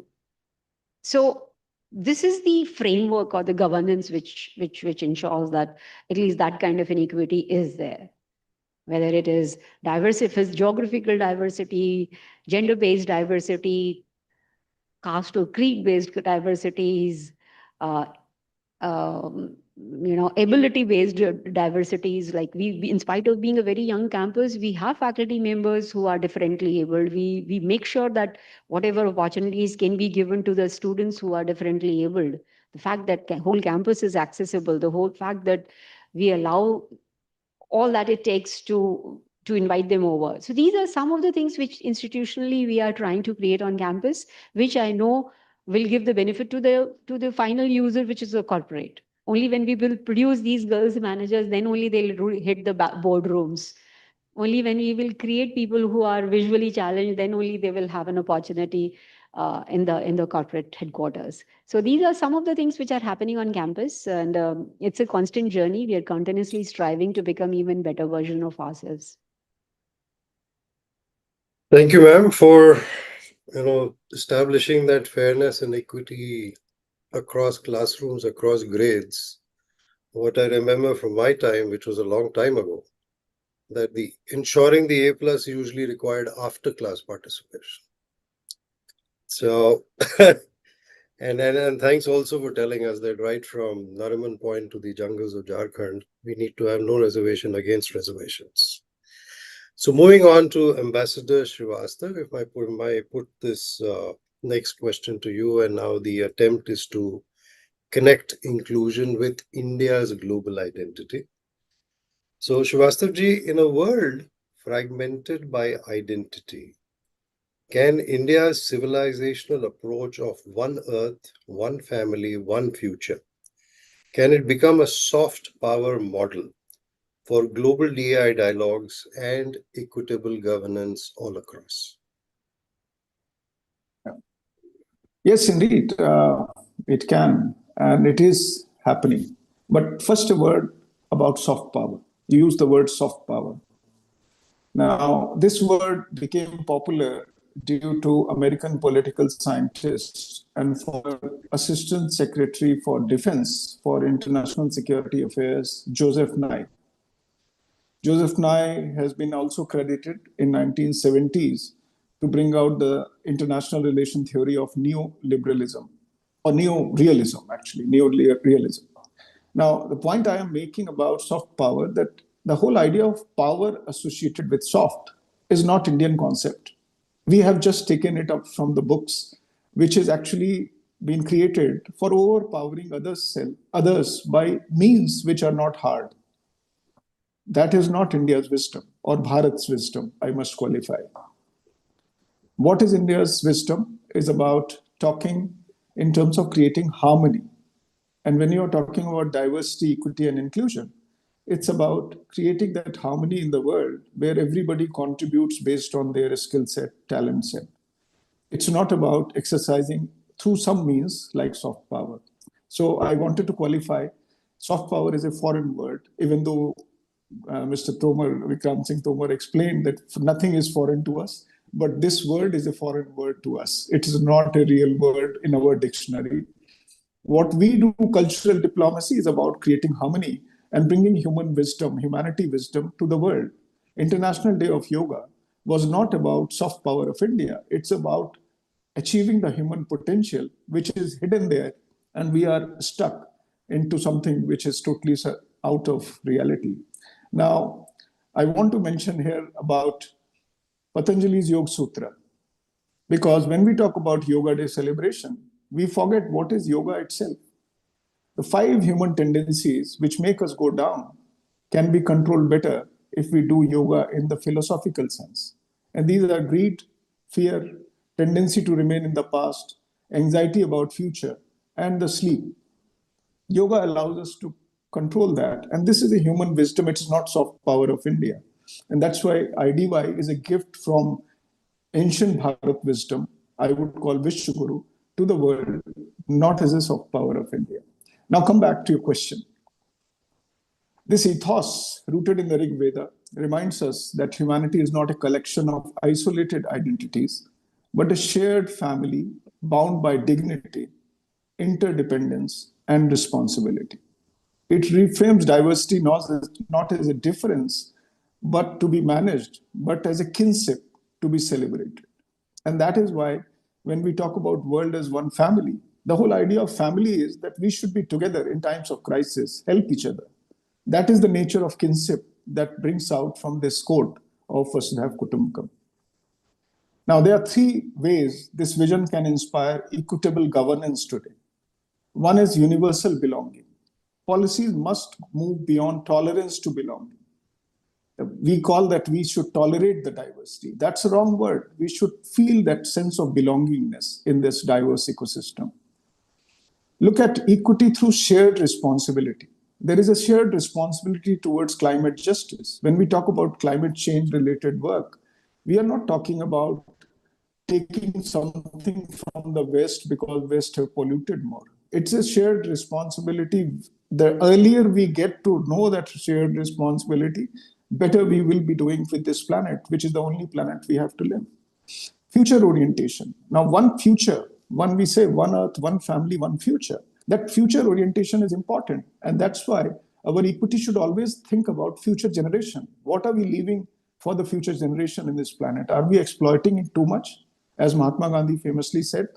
So this is the framework or the governance which ensures that at least that kind of inequity is there. Whether it is diversity, geographical diversity, gender-based diversity, caste or creed-based diversities, ability-based diversities. Like we, in spite of being a very young campus, we have faculty members who are differently abled. We make sure that whatever opportunities can be given to the students who are differently abled. The fact that whole campus is accessible, the whole fact that we allow all that it takes to invite them over. So these are some of the things which institutionally we are trying to create on campus, which I know will give the benefit to the final user, which is the corporate. Only when we will produce these girls managers, then only they'll hit the boardrooms. Only when we will create people who are visually challenged, then only they will have an opportunity in the corporate headquarters. So these are some of the things which are happening on campus, and it's a constant journey. We are continuously striving to become even better version of ourselves. Thank you, ma'am, for establishing that fairness and equity across classrooms, across grades. What I remember from my time, which was a long time ago, that the ensuring the A plus usually required after class participation. So, and thanks also for telling us that right from Nariman Point to the jungles of Jharkhand, we need to have no reservation against reservations. So moving on to Ambassador Srivastava, if I put this next question to you, and now the attempt is to connect inclusion with India's global identity. So Srivastava ji, in a world fragmented by identity, can India's civilizational approach of one earth, one family, one future, can it become a soft power model for global DEI dialogues and equitable governance all across? Yes, indeed, it can, and it is happening. But first, a word about soft power. You use the word soft power. Now, this word became popular due to American political scientist and former Assistant Secretary for Defense for International Security Affairs, Joseph Nye. Joseph Nye has been also credited in 1970s to bring out the international relation theory of neoliberalism, or neo-realism, actually, neo-realism. Now, the point I am making about soft power, that the whole idea of power associated with soft is not Indian concept. We have just taken it up from the books, which has actually been created for overpowering others by means which are not hard. That is not India's wisdom or Bharat's wisdom, I must qualify. What is India's wisdom? is about talking in terms of creating harmony. And when you're talking about diversity, equity, and inclusion, it's about creating that harmony in the world where everybody contributes based on their skill set, talent set. It's not about exercising through some means like soft power. So I wanted to qualify soft power is a foreign word, even though Mr. Tomar, Vikram Singh Tomar explained that nothing is foreign to us, but this word is a foreign word to us. It is not a real word in our dictionary. What we do, cultural diplomacy, is about creating harmony and bringing human wisdom, humanity wisdom to the world. International Day of Yoga was not about soft power of India. It's about achieving the human potential, which is hidden there, and we are stuck into something which is totally out of reality. Now, I want to mention here about Patanjali's Yoga Sutra, because when we talk about Yoga Day celebration, we forget what is yoga itself. The 5 human tendencies which make us go down can be controlled better if we do yoga in the philosophical sense. And these are greed, fear, tendency to remain in the past, anxiety about future, and the sleep. Yoga allows us to control that. And this is a human wisdom. It's not soft power of India. And that's why IDY is a gift from ancient Bharat wisdom, I would call Vishwaguru, to the world, not as a soft power of India. Now come back to your question. This ethos, rooted in the Rig Veda, reminds us that humanity is not a collection of isolated identities, but a shared family bound by dignity, interdependence, and responsibility. It reframes diversity not as a difference, but to be managed, but as a kinship to be celebrated. And that is why when we talk about world as one family, the whole idea of family is that we should be together in times of crisis, help each other. That is the nature of kinship that brings out from this quote of Vasudhaiva Kutumbakam. Now, there are 3 ways this vision can inspire equitable governance today. One is universal belonging. Policies must move beyond tolerance to belonging. We call that we should tolerate the diversity. That's a wrong word. We should feel that sense of belongingness in this diverse ecosystem. Look at equity through shared responsibility. There is a shared responsibility towards climate justice. When we talk about climate change related work, we are not talking about taking something from the West because West have polluted more. It's a shared responsibility. The earlier we get to know that shared responsibility, better we will be doing with this planet, which is the only planet we have to live. Future orientation. Now, one future, when we say one earth, one family, one future, that future orientation is important. And that's why our equity should always think about future generation. What are we leaving for the future generation in this planet? Are we exploiting it too much? As Mahatma Gandhi famously said,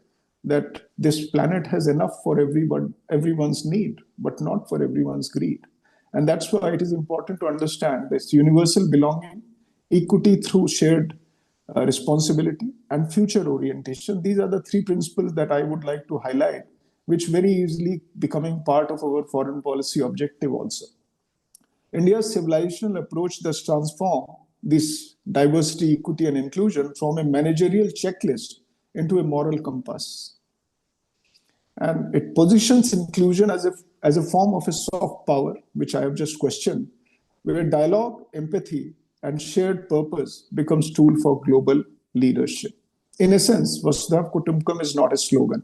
that this planet has enough for everyone's need, but not for everyone's greed. And that's why it is important to understand this universal belonging, equity through shared responsibility, and future orientation. These are the 3 principles that I would like to highlight, which very easily becoming part of our foreign policy objective also. India's civilizational approach thus transformed this diversity, equity, and inclusion from a managerial checklist into a moral compass. And it positions inclusion as a form of a soft power, which I have just questioned, where dialogue, empathy, and shared purpose becomes tool for global leadership. In essence, Vasudhaiva Kutumbakam is not a slogan.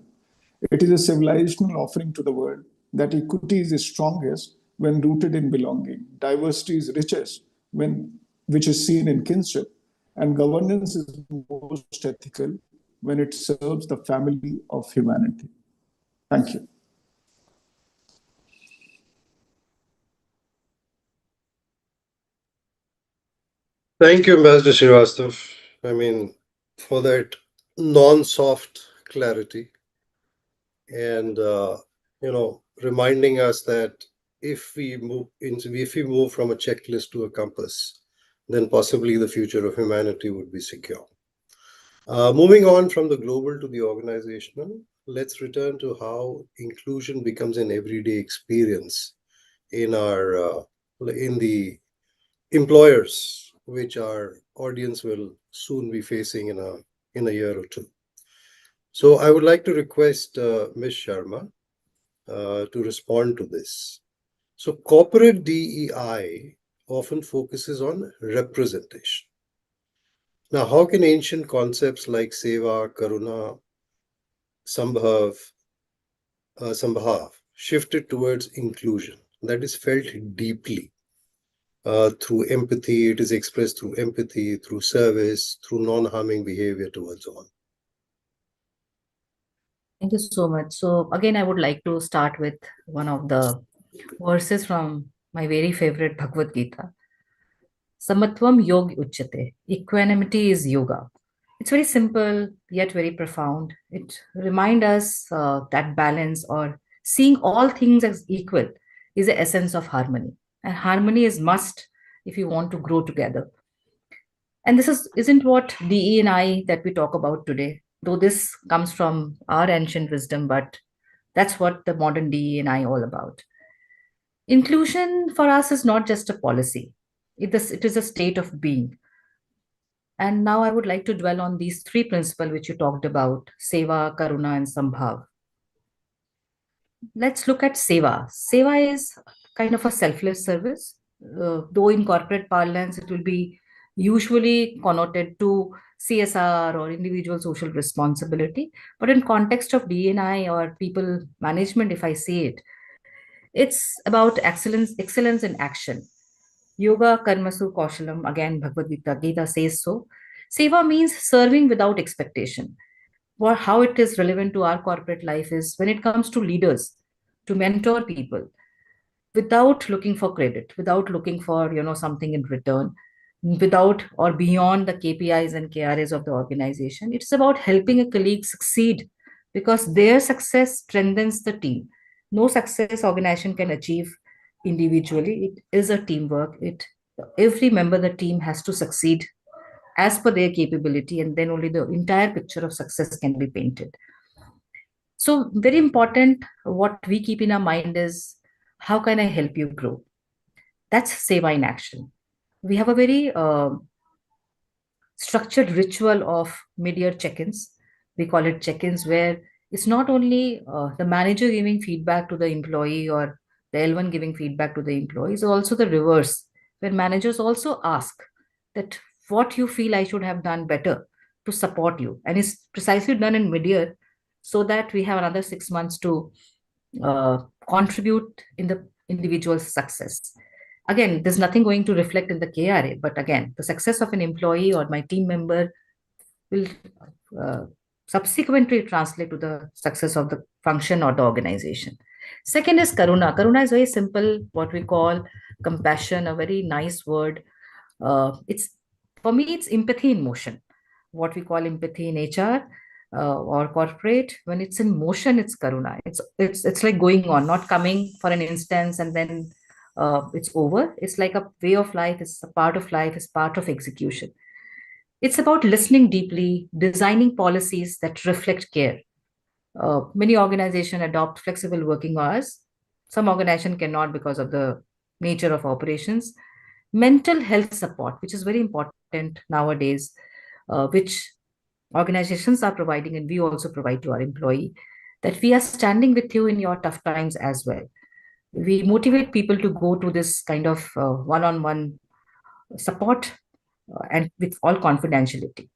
It is a civilizational offering to the world that equity is strongest when rooted in belonging, diversity is richest which is seen in kinship, and governance is most ethical when it serves the family of humanity. Thank you. Thank you, Ambassador Srivastava. I mean, for that non-soft clarity and reminding us that if we move from a checklist to a compass, then possibly the future of humanity would be secure. Moving on from the global to the organizational, let's return to how inclusion becomes an everyday experience in the employers, which our audience will soon be facing in a year or two. So I would like to request Ms. Sharma to respond to this. So corporate DEI often focuses on representation. Now, how can ancient concepts like seva, karuna, sambhav shifted towards inclusion that is felt deeply through empathy? It is expressed through empathy, through service, through non-harming behavior towards all. Thank you so much. So again, I would like to start with one of the verses from my very favorite Bhagavad Gita. Samatvam yog uchyate. Equanimity is yoga. It's very simple yet very profound. It reminds us that balance or seeing all things as equal is the essence of harmony. And harmony is must if you want to grow together. And this isn't what DE&I that we talk about today, though this comes from our ancient wisdom, but that's what the modern DE&I all about. Inclusion for us is not just a policy. It is a state of being. And now I would like to dwell on these three principles which you talked about, seva, karuna, and sambhav. Let's look at seva. Seva is kind of a selfless service. Though in corporate parlance, it will be usually connoted to CSR or individual social responsibility. But in context of D&I or people management, if I say it, it's about excellence in action. Yoga karmasu kaushalam, again, Bhagavad Gita says so. Seva means serving without expectation. Or how it is relevant to our corporate life is when it comes to leaders, to mentor people, without looking for credit, without looking for something in return, without or beyond the KPIs and KRAs of the organization. It's about helping a colleague succeed because their success strengthens the team. No success organization can achieve individually. It is a teamwork. Every member of the team has to succeed as per their capability, and then only the entire picture of success can be painted. So very important, what we keep in our mind is, how can I help you grow? That's seva in action. We have a very structured ritual of mid-year check-ins. We call it check-ins, where it's not only the manager giving feedback to the employee or the L1 giving feedback to the employee, it's also the reverse, where managers also ask that what you feel I should have done better to support you. And it's precisely done in mid-year so that we have another 6 months to contribute in the individual's success. Again, there's nothing going to reflect in the KRA, but again, the success of an employee or my team member will subsequently translate to the success of the function or the organization. Second is karuna. Karuna is very simple, what we call compassion, a very nice word. For me, it's empathy in motion. What we call empathy in HR or corporate, when it's in motion, it's karuna. It's like going on, not coming for an instance and then it's over. It's like a way of life. It's a part of life. It's part of execution. It's about listening deeply, designing policies that reflect care. Many organizations adopt flexible working hours. Some organizations cannot because of the nature of operations. Mental health support, which is very important nowadays, which organizations are providing, and we also provide to our employee, that we are standing with you in your tough times as well. We motivate people to go to this kind of one-on-one support and with all confidentiality.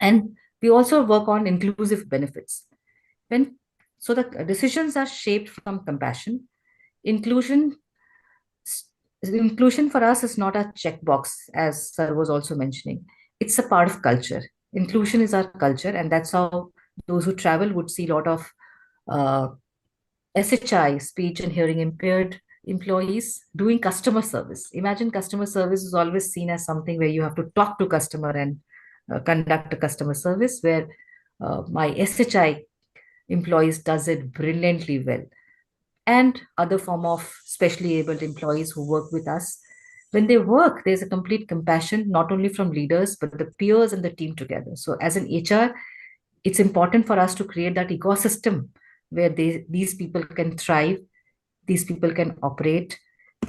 And we also work on inclusive benefits. So the decisions are shaped from compassion. Inclusion for us is not a checkbox, as Sir was also mentioning. It's a part of culture. Inclusion is our culture, and that's how those who travel would see a lot of SHI, speech and hearing impaired employees doing customer service. Imagine customer service is always seen as something where you have to talk to customer and conduct a customer service, where my SHI employees does it brilliantly well. And other form of specially abled employees who work with us. When they work, there's a complete compassion, not only from leaders, but the peers and the team together. So as an HR, it's important for us to create that ecosystem where these people can thrive, these people can operate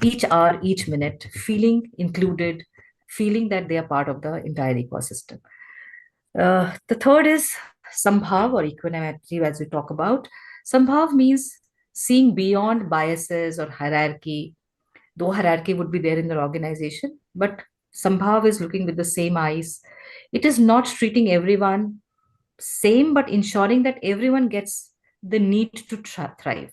each hour, each minute, feeling included, feeling that they are part of the entire ecosystem. The third is Sambhav or equanimity, as we talk about. Sambhav means seeing beyond biases or hierarchy, though hierarchy would be there in their organization, but Sambhav is looking with the same eyes. It is not treating everyone same, but ensuring that everyone gets the need to thrive.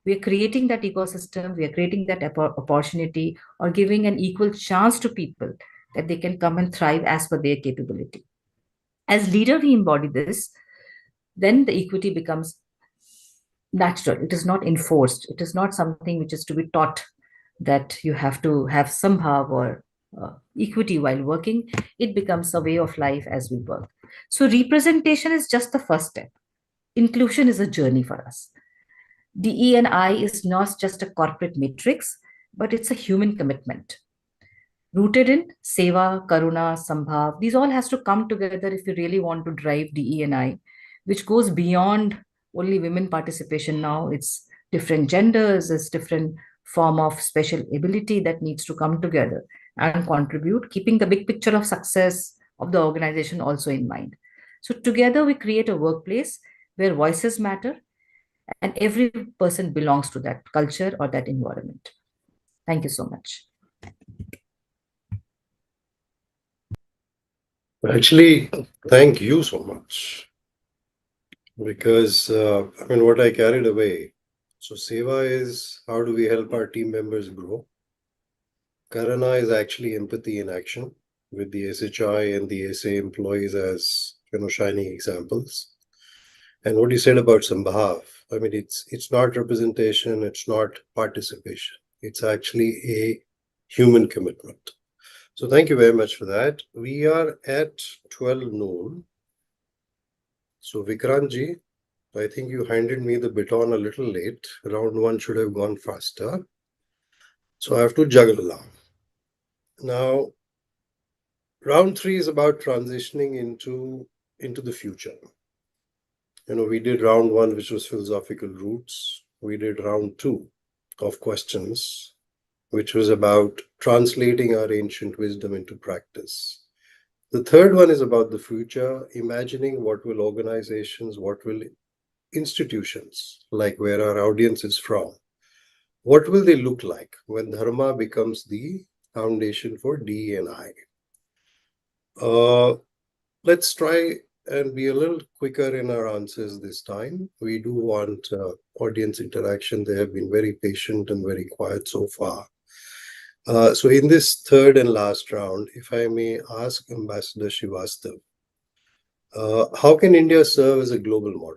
We are creating that ecosystem, we are creating that opportunity, or giving an equal chance to people that they can come and thrive as per their capability. As leader, we embody this, then the equity becomes natural. It is not enforced. It is not something which is to be taught that you have to have somehow or equity while working. It becomes a way of life as we work. So representation is just the first step. Inclusion is a journey for us. DE&I is not just a corporate matrix, but it's a human commitment. Rooted in Seva, Karuna, Sambhav. These all has to come together if you really want to drive DE&I, which goes beyond only women participation now. It's different genders, it's different form of special ability that needs to come together and contribute, keeping the big picture of success of the organization also in mind. So together we create a workplace where voices matter and every person belongs to that culture or that environment. Thank you so much. Actually, thank you so much. Because, what I carried away. So, Seva is how do we help our team members grow? Karana is actually empathy in action with the SHI and the SA employees as, shining examples. And what you said about Sambhav, it's not representation, it's not participation. It's actually a human commitment. So thank you very much for that. We are at 12 noon. So Vikrantji, I think you handed me the baton a little late. Round 1 should have gone faster. So I have to juggle along. Now, round 3 is about transitioning into the future. We did round 1, which was philosophical roots. We did round 2 of questions, which was about translating our ancient wisdom into practice. The third one is about the future, imagining what will organizations, what will institutions, like where our audience is from, what will they look like when Dharma becomes the foundation for DE&I? Let's try and be a little quicker in our answers this time. We do want audience interaction. They have been very patient and very quiet so far. So in this third and last round, if I may ask Ambassador Srivastava, how can India serve as a global model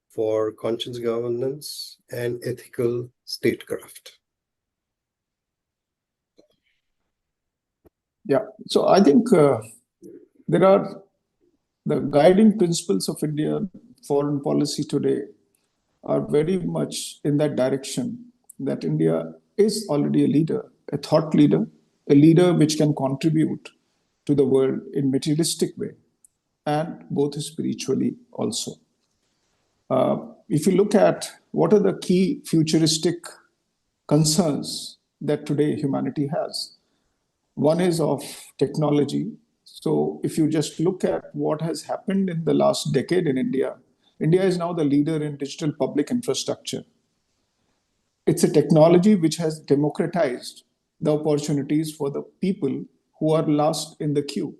for conscious governance and ethical statecraft? Yeah, so I think there are the guiding principles of Indian foreign policy today are very much in that direction, that India is already a leader, a thought leader, a leader which can contribute to the world in materialistic way and both spiritually also. If you look at what are the key futuristic concerns that today humanity has, one is of technology. So if you just look at what has happened in the last decade in India, India is now the leader in digital public infrastructure. It's a technology which has democratized the opportunities for the people who are last in the queue.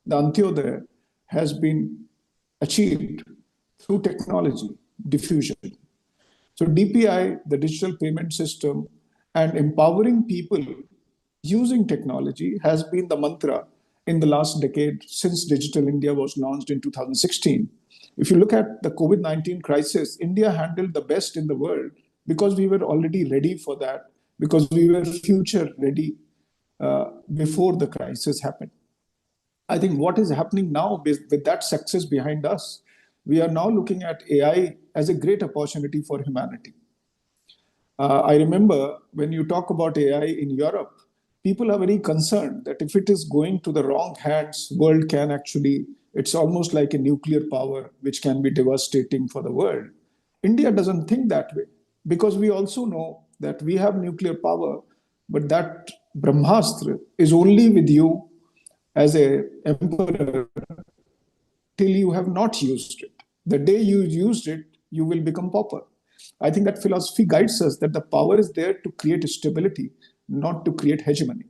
The Antyodaya has been achieved through technology diffusion. So DPI, the digital payment system, and empowering people using technology has been the mantra in the last decade since Digital India was launched in 2016. If you look at the COVID-19 crisis, India handled the best in the world because we were already ready for that, because we were future ready before the crisis happened. I think what is happening now with that success behind us, we are now looking at AI as a great opportunity for humanity. I remember when you talk about AI in Europe, people are very concerned that if it is going to the wrong hands, world can actually, it's almost like a nuclear power, which can be devastating for the world. India doesn't think that way, because we also know that we have nuclear power, but that Brahmastra is only with you as an emperor till you have not used it. The day you used it, you will become pauper. I think that philosophy guides us that the power is there to create stability, not to create hegemony.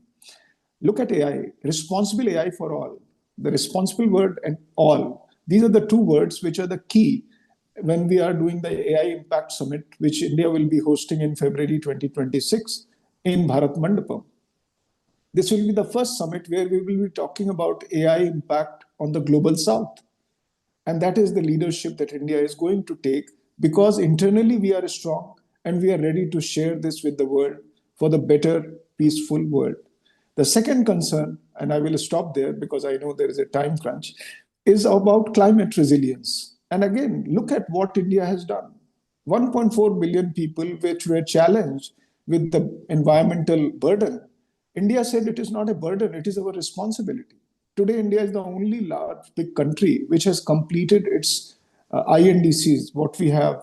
Look at AI, responsible AI for all. The responsible word and all. These are the two words which are the key when we are doing the AI Impact Summit, which India will be hosting in February 2026 in Bharat Mandapam. This will be the first summit where we will be talking about AI impact on the global south. And that is the leadership that India is going to take, because internally we are strong and we are ready to share this with the world for the better, peaceful world. The second concern, and I will stop there because I know there is a time crunch, is about climate resilience. And again, look at what India has done. 1.4 billion people which were challenged with the environmental burden. India said it is not a burden, it is our responsibility. Today, India is the only large, big country which has completed its INDCs, what we have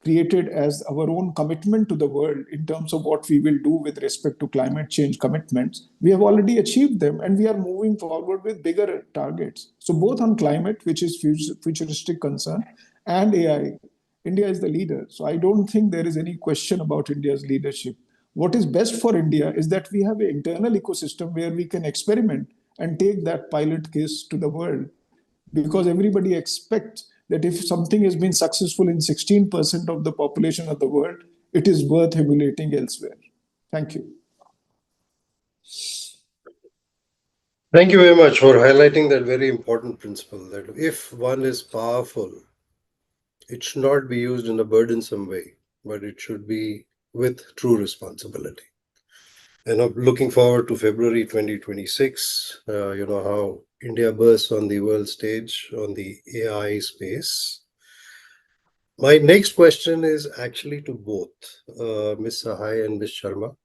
created as our own commitment to the world in terms of what we will do with respect to climate change commitments. We have already achieved them and we are moving forward with bigger targets. So both on climate, which is futuristic concern, and AI, India is the leader. So I don't think there is any question about India's leadership. What is best for India is that we have an internal ecosystem where we can experiment and take that pilot case to the world, because everybody expects that if something has been successful in 16% of the population of the world, it is worth emulating elsewhere. Thank you. Thank you very much for highlighting that very important principle, that if one is powerful, it should not be used in a burdensome way, but it should be with true responsibility. And I'm looking forward to February 2026, how India bursts on the world stage on the AI space. My next question is actually to both Ms. Sahay and Ms. Sharma.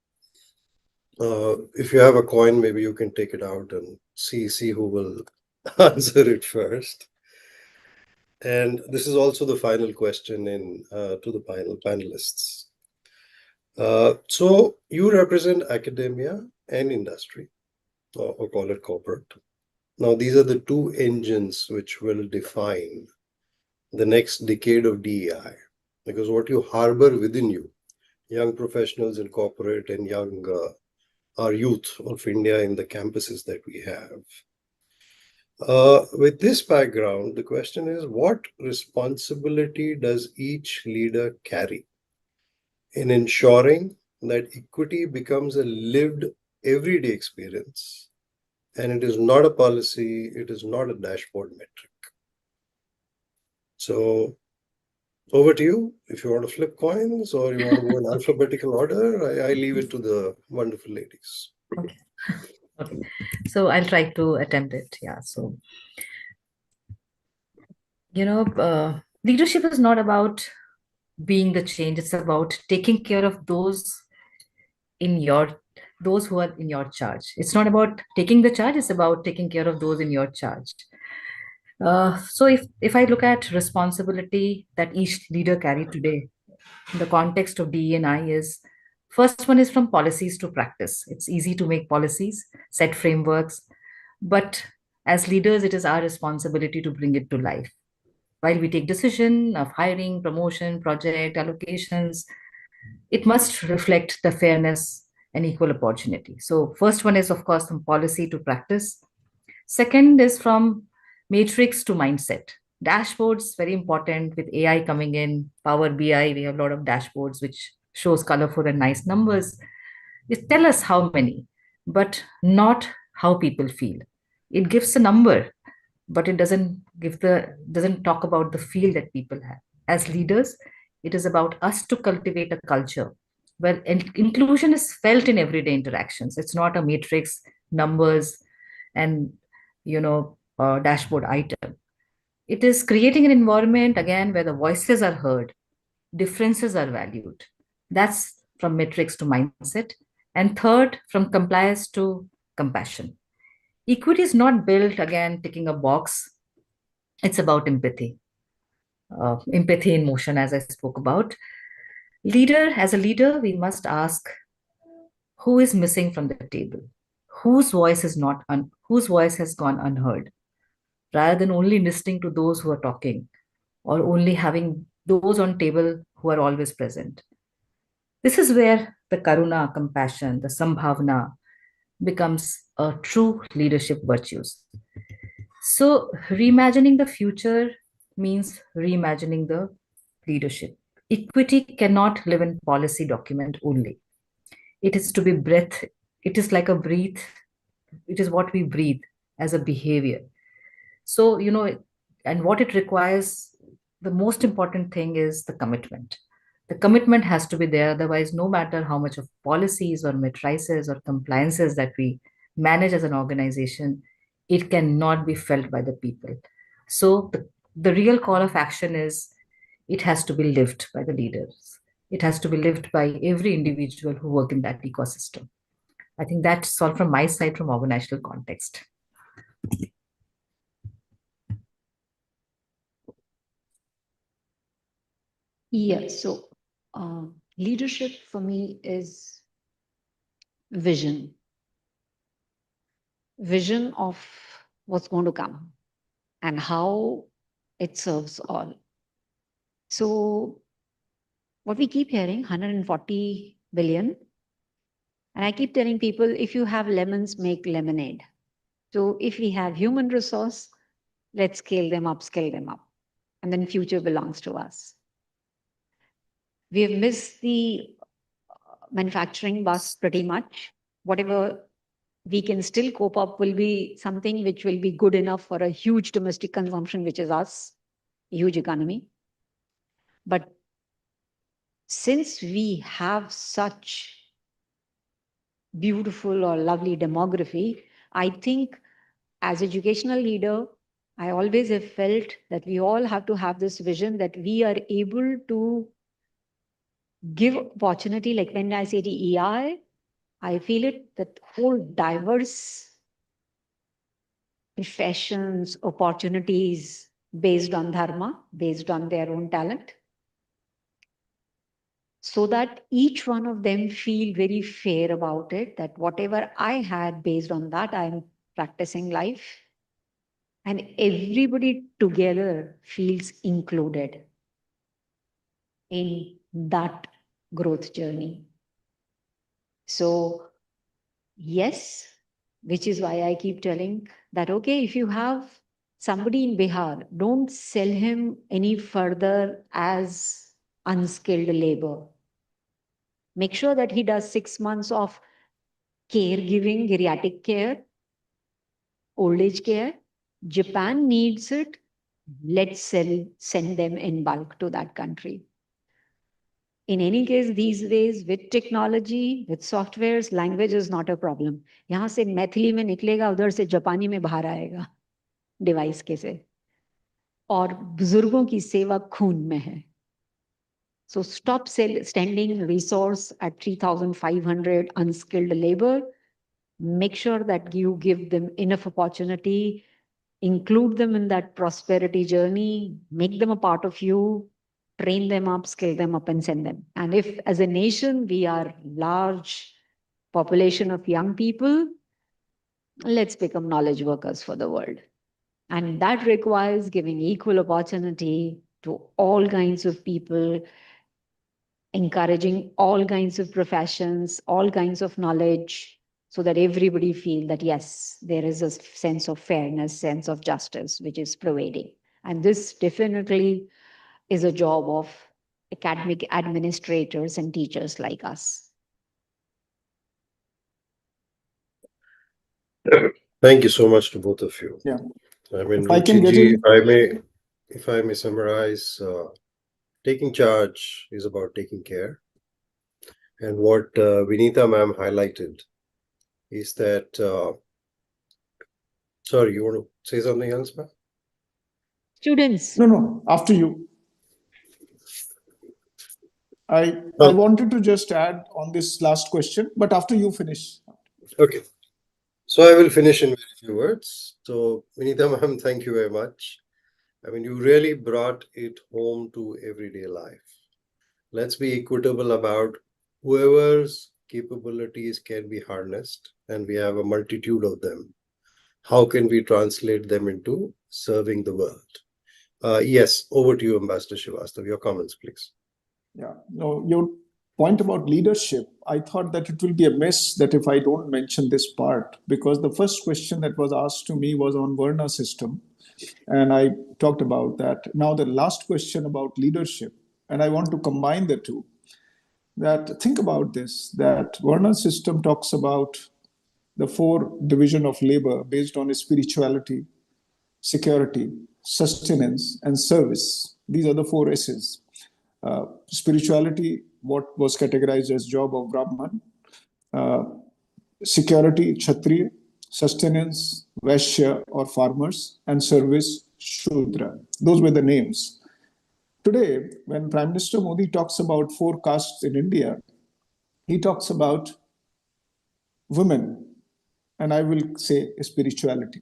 If you have a coin, maybe you can take it out and see who will answer it first. And this is also the final question to the panelists. So you represent academia and industry, or call it corporate. Now, these are the two engines which will define the next decade of DEI, because what you harbor within you, young professionals in corporate and our youth of India in the campuses that we have. With this background, the question is, what responsibility does each leader carry in ensuring that equity becomes a lived everyday experience, and it is not a policy, it is not a dashboard metric? So over to you. If you want to flip coins or you want to go in alphabetical order, I leave it to the wonderful ladies. Okay. Okay. So I'll try to attempt it. Yeah. So, leadership is not about being the change. It's about taking care of those who are in your charge. It's not about taking the charge. It's about taking care of those in your charge. So if I look at responsibility that each leader carry today, in the context of DE&I, is first one is from policies to practice. It's easy to make policies, set frameworks, but as leaders, it is our responsibility to bring it to life. While we take decision of hiring, promotion, project allocations, it must reflect the fairness and equal opportunity. So first one is, of course, from policy to practice. Second is from matrix to mindset. Dashboards, very important. With AI coming in, Power BI, we have a lot of dashboards which shows colorful and nice numbers. It tell us how many, but not how people feel. It gives a number, but it doesn't talk about the feel that people have. As leaders, it is about us to cultivate a culture where inclusion is felt in everyday interactions. It's not a matrix, numbers, and dashboard item. It is creating an environment, again, where the voices are heard, differences are valued. That's from metrics to mindset. And third, from compliance to compassion. Equity is not built, again, ticking a box. It's about empathy. Empathy in motion, as I spoke about. As a leader, we must ask, who is missing from the table? Whose voice has gone unheard? rather than only listening to those who are talking or only having those on table who are always present. This is where the karuna, compassion, the sambhavna becomes a true leadership virtues. So reimagining the future means reimagining the leadership. Equity cannot live in policy document only. It is to be breath. It is like a breathe. It is what we breathe as a behavior. So, and what it requires, the most important thing is the commitment. The commitment has to be there. Otherwise, no matter how much of policies or matrices or compliances that we manage as an organization, it cannot be felt by the people. So the real call of action is it has to be lived by the leaders. It has to be lived by every individual who work in that ecosystem. I think that's all from my side from organizational context. Yes. So leadership for me is vision. Vision of what's going to come and how it serves all. So what we keep hearing, 140 billion. And I keep telling people, if you have lemons, make lemonade. So if we have human resource, let's scale them up. And then future belongs to us. We have missed the manufacturing bus pretty much. Whatever we can still cope up will be something which will be good enough for a huge domestic consumption, which is us, huge economy. But since we have such beautiful or lovely demography, I think as educational leader, I always have felt that we all have to have this vision that we are able to give opportunity. Like when I say DEI, I feel it that whole diverse professions, opportunities based on dharma, based on their own talent, so that each one of them feel very fair about it, that whatever I had based on that, I'm practicing life. And everybody together feels included in that growth journey. So, yes, which is why I keep telling that, okay, if you have somebody in Bihar, don't sell him any further as unskilled labor. Make sure that he does 6 months of caregiving, geriatric care, old age care. Japan needs it. Let's send them in bulk to that country. In any case, these days, with technology, with softwares, language is not a problem. यहाँ से मैथिली में निकलेगा, उधर से जापानी में बाहर आएगा डिवाइस के से. और बुजुर्गों की सेवा खून में है. So stop standing resource at 3,500 unskilled labor. Make sure that you give them enough opportunity, include them in that prosperity journey, make them a part of you, train them up, scale them up, and send them. And if as a nation, we are large population of young people, let's become knowledge workers for the world. And that requires giving equal opportunity to all kinds of people, encouraging all kinds of professions, all kinds of knowledge, so that everybody feel that, yes, there is a sense of fairness, sense of justice, which is pervading. And this definitely is a job of academic administrators and teachers like us. Thank you so much to both of you. Yeah. I mean, If I can get Ruchi ji, in- if I may summarize, taking charge is about taking care. And what Vinita ma'am highlighted is that, sorry, you want to say something else, ma'am? Students. No, after you. I Well- wanted to just add on this last question, but after you finish. Okay. So I will finish in very few words. So Vinita ma'am, thank you very much. I mean, you really brought it home to everyday life. Let's be equitable about whoever's capabilities can be harnessed, and we have a multitude of them. how can we translate them into serving the world? Yes, over to you, Ambassador Srivastava. Your comments, please. Yeah, no, your point about leadership, I thought that it will be a miss that if I don't mention this part, because the first question that was asked to me was on Varna system, and I talked about that. Now the last question about leadership, and I want to combine the two. That think about this, that Varna system talks about the 4 division of labor based on spirituality, security, sustenance, and service. These are the 4 S's. Spirituality, what was categorized as job of Brahman, security, Kshatriya, sustenance, Vaishya or farmers, and service, Shudra. Those were the names. Today, when Prime Minister Modi talks about 4 castes in India, he talks about women, and I will say spirituality.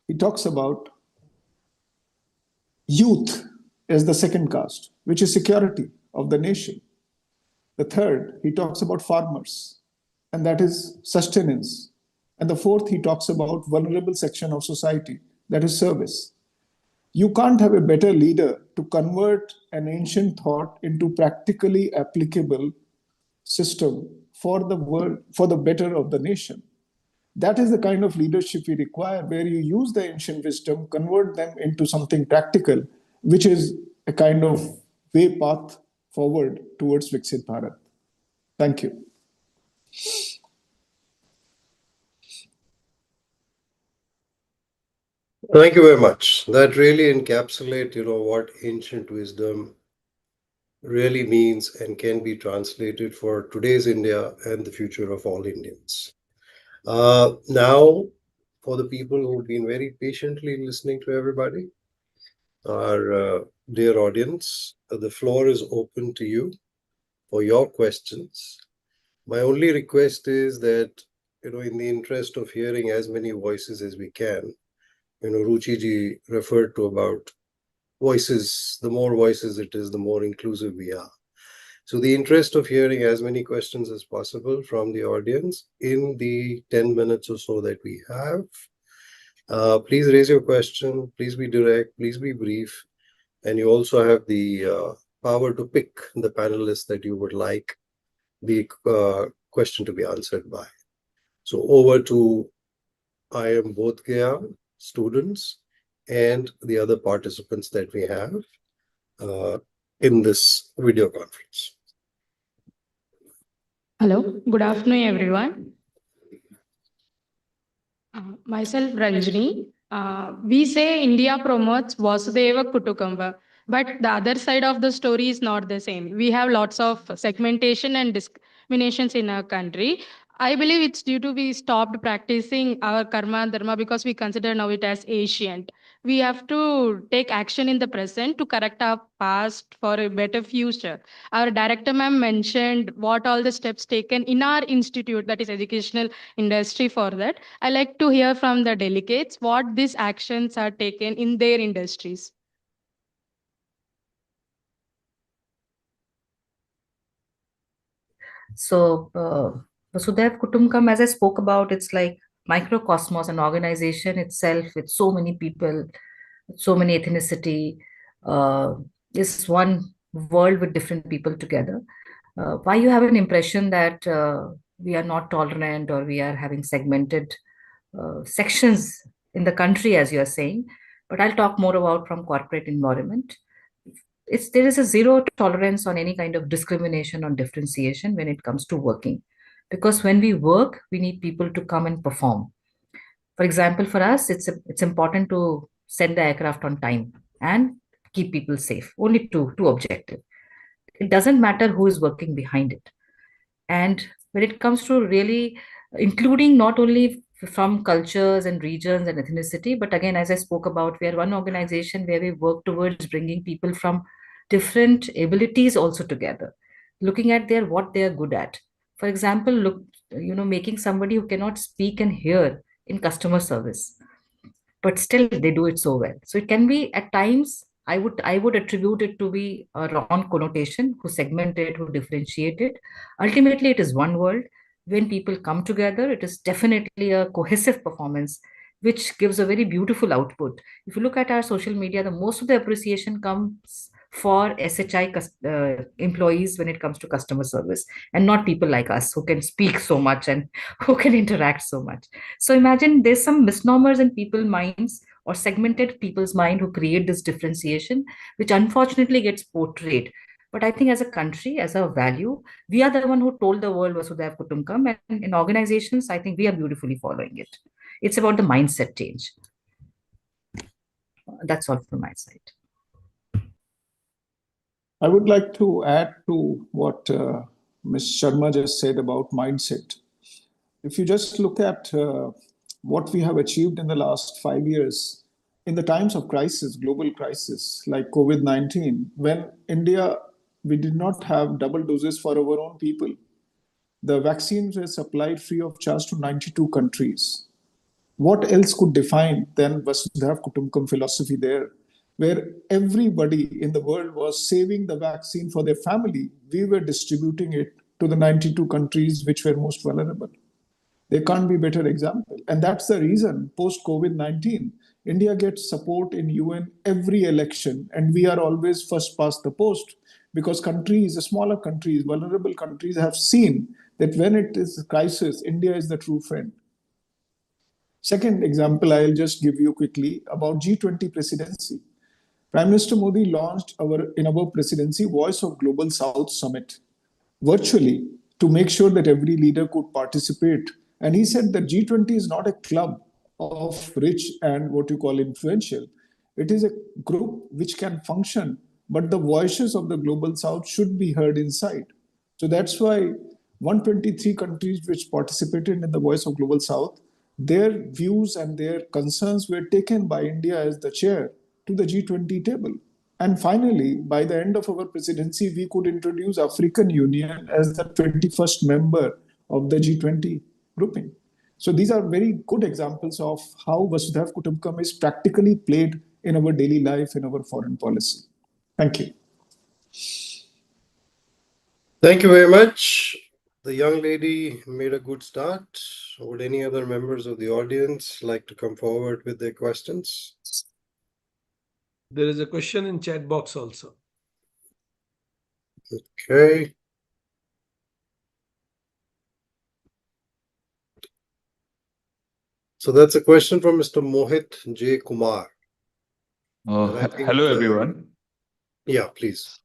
He talks about youth as the second caste, which is security of the nation. The third, he talks about farmers, and that is sustenance. And the fourth, he talks about vulnerable section of society, that is service. You can't have a better leader to convert an ancient thought into practically applicable system for the world, for the better of the nation. That is the kind of leadership we require, where you use the ancient wisdom, convert them into something practical, which is a kind of way path forward towards Viksit Bharat. Thank you. Thank you very much. That really encapsulates, what ancient wisdom really means and can be translated for today's India and the future of all Indians. Now, for the people who've been very patiently listening to everybody, our dear audience, the floor is open to you for your questions. My only request is that, in the interest of hearing as many voices as we can, Ruchi ji referred to about voices. The more voices it is, the more inclusive we are. So the interest of hearing as many questions as possible from the audience in the 10 minutes or so that we have, please raise your question, please be direct, please be brief. And you also have the power to pick the panelists that you would like the question to be answered by. So over to I am both Gaya, students, and the other participants that we have in this video conference. Hello, good afternoon, everyone. Myself, Ranjini. We say India promotes Vasudeva Kutumbakam, but the other side of the story is not the same. We have lots of segmentation and discriminations in our country. I believe it's due to we stopped practicing our karma and dharma because we consider now it as ancient. We have to take action in the present to correct our past for a better future. Our director ma'am mentioned what all the steps taken in our institute, that is educational industry, for that. I like to hear from the delegates what these actions are taken in their industries. So, Vasudev Kutumbakam, as I spoke about, it's like microcosmos, an organization itself with so many people, so many ethnicity, is one world with different people together. Why you have an impression that we are not tolerant or we are having segmented sections in the country, as you are saying, but I'll talk more about from corporate environment. There is a zero tolerance on any kind of discrimination or differentiation when it comes to working, because when we work, we need people to come and perform. For example, for us, it's important to send the aircraft on time and keep people safe. Only two objectives. It doesn't matter who is working behind it. And when it comes to really including not only from cultures and regions and ethnicity, but again, as I spoke about, we are one organization where we work towards bringing people from different abilities also together, looking at what they are good at. For example, making somebody who cannot speak and hear in customer service, but still they do it so well. So it can be at times, I would attribute it to be a wrong connotation, who segment it, who differentiate it. Ultimately, it is one world. When people come together, it is definitely a cohesive performance which gives a very beautiful output. If you look at our social media, the most of the appreciation comes for SHI employees when it comes to customer service, and not people like us who can speak so much and who can interact so much. So imagine there's some misnomers in people's minds or segmented people's mind who create this differentiation, which unfortunately gets portrayed. But I think as a country, as a value, we are the one who told the world Vasudhaiva Kutumbakam, and in organizations, I think we are beautifully following it. It's about the mindset change. That's all from my side. I would like to add to what Ms. Sharma just said about mindset. If you just look at what we have achieved in the last 5 years, in the times of crisis, global crisis, like COVID-19, when India, we did not have double doses for our own people. The vaccines were supplied free of charge to 92 countries. What else could define then Vasudhaiva Kutumbakam philosophy there, where everybody in the world was saving the vaccine for their family? We were distributing it to the 92 countries which were most vulnerable. There can't be a better example. And that's the reason post-COVID-19, India gets support in UN every election, and we are always first past the post, because countries, smaller countries, vulnerable countries have seen that when it is a crisis, India is the true friend. Second example, I'll just give you quickly about G20 presidency. Prime Minister Modi launched in our presidency Voice of Global South Summit virtually to make sure that every leader could participate. And he said that G20 is not a club of rich and what you call influential. It is a group which can function, but the voices of the Global South should be heard inside. So that's why 123 countries which participated in the Voice of Global South, their views and their concerns were taken by India as the chair to the G20 table. And finally, by the end of our presidency, we could introduce African Union as the 21st member of the G20 grouping. So these are very good examples of how Vasudhaiva Kutumbakam is practically played in our daily life, in our foreign policy. Thank you. Thank you very much. The young lady made a good start. Would any other members of the audience like to come forward with their questions? There is a question in chat box also. Okay. So that's a question from Mr. Mohit J. Kumar. Hello, everyone. Yeah, please.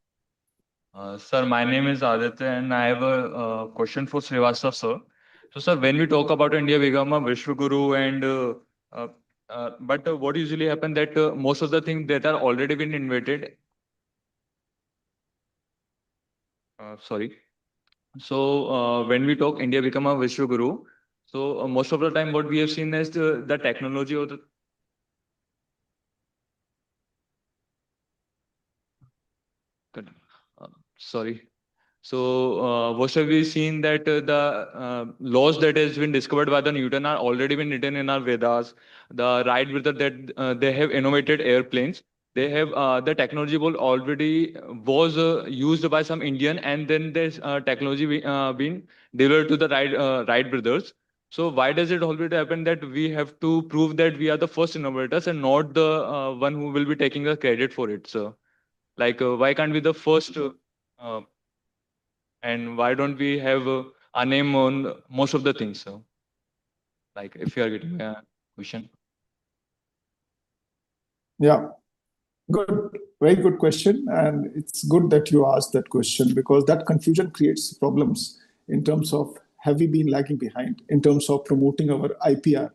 Sir, my name is Aditya, and I have a question for Srivastava, sir. So, sir, when we talk about India become a Vishwaguru, but what usually happens that most of the things that are already been invented. Sorry. So, when we talk India become a Vishwaguru, so most of the time what we have seen is the technology or the sorry. So what have we seen that the laws that has been discovered by the Newton are already been written in our Vedas. The right with that they have innovated airplanes. They have the technology was already was used by some Indian, and then this technology been delivered to the Wright brothers. So why does it already happen that we have to prove that we are the first innovators and not the one who will be taking the credit for it, sir? Like why can't we the first? And why don't we have a name on most of the things? So, like, if you are getting a question. Yeah, good, very good question. And it's good that you asked that question, because that confusion creates problems in terms of have we been lagging behind in terms of promoting our IPR.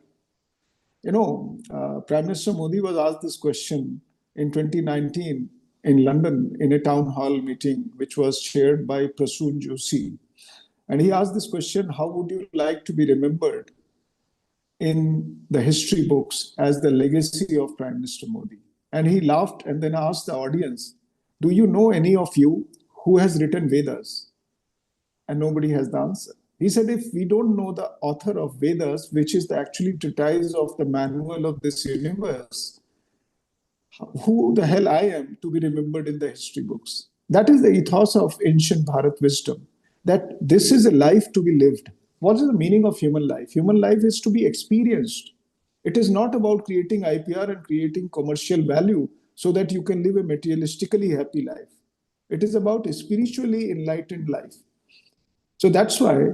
You know, Prime Minister Modi was asked this question in 2019 in London in a town hall meeting, which was chaired by Prasoon Joshi. And he asked this question, how would you like to be remembered in the history books as the legacy of Prime Minister Modi? And he laughed and then asked the audience, do you know any of you who has written Vedas? And nobody has the answer. He said, if we don't know the author of Vedas, which is the actually treatise of the manual of this universe, who the hell I am to be remembered in the history books? That is the ethos of ancient Bharat wisdom, that this is a life to be lived. What is the meaning of human life? Human life is to be experienced. It is not about creating IPR and creating commercial value so that you can live a materialistically happy life. It is about a spiritually enlightened life. So that's why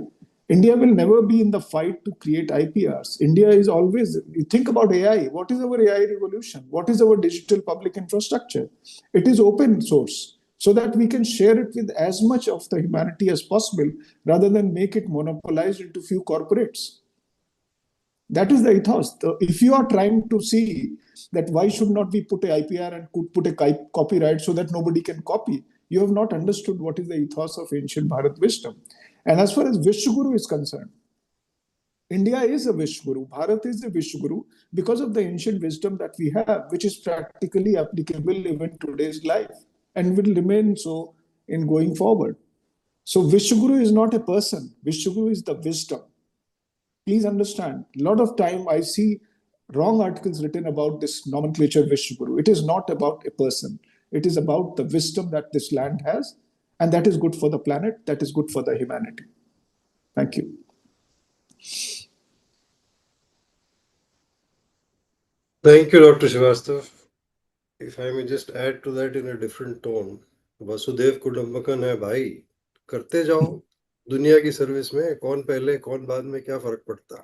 India will never be in the fight to create IPRs. India is always, you think about AI. What is our AI revolution? What is our digital public infrastructure? It is open source so that we can share it with as much of the humanity as possible rather than make it monopolized into few corporates. That is the ethos. If you are trying to see that why should not we put a IPR and could put a copyright so that nobody can copy, you have not understood what is the ethos of ancient Bharat wisdom. And as far as Vishwaguru is concerned, India is a Vishwaguru. Bharat is a Vishwaguru because of the ancient wisdom that we have, which is practically applicable even in today's life and will remain so in going forward. So Vishwaguru is not a person. Vishwaguru is the wisdom. Please understand, a lot of time I see wrong articles written about this nomenclature Vishwaguru. It is not about a person. It is about the wisdom that this land has, and that is good for the planet, that is good for the humanity. Thank you. Thank you, Dr. Srivastava. If I may just add to that in a different tone, Vasudev Kudambakan hai bhai, करते जाओ दुनिया की service में कौन पहले कौन बाद में क्या फर्क पड़ता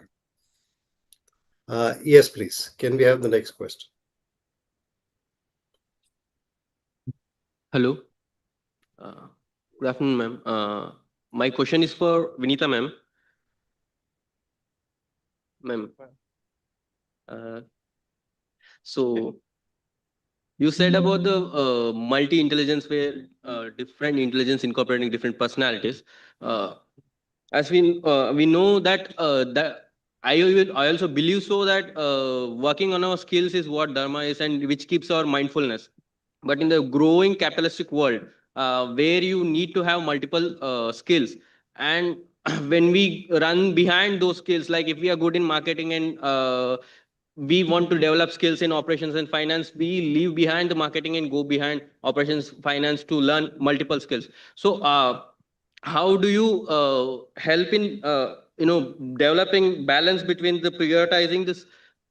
है. Yes, please. Can we have the next question? Hello. Good afternoon, ma'am. My question is for Vinita, ma'am. Ma'am. So you said about the multi-intelligence where different intelligence incorporating different personalities. As we know that I also believe so that working on our skills is what Dharma is and which keeps our mindfulness. But in the growing capitalistic world, where you need to have multiple skills, and when we run behind those skills, like if we are good in marketing and we want to develop skills in operations and finance, we leave behind the marketing and go behind operations finance to learn multiple skills. So how do you help in developing balance between the prioritizing this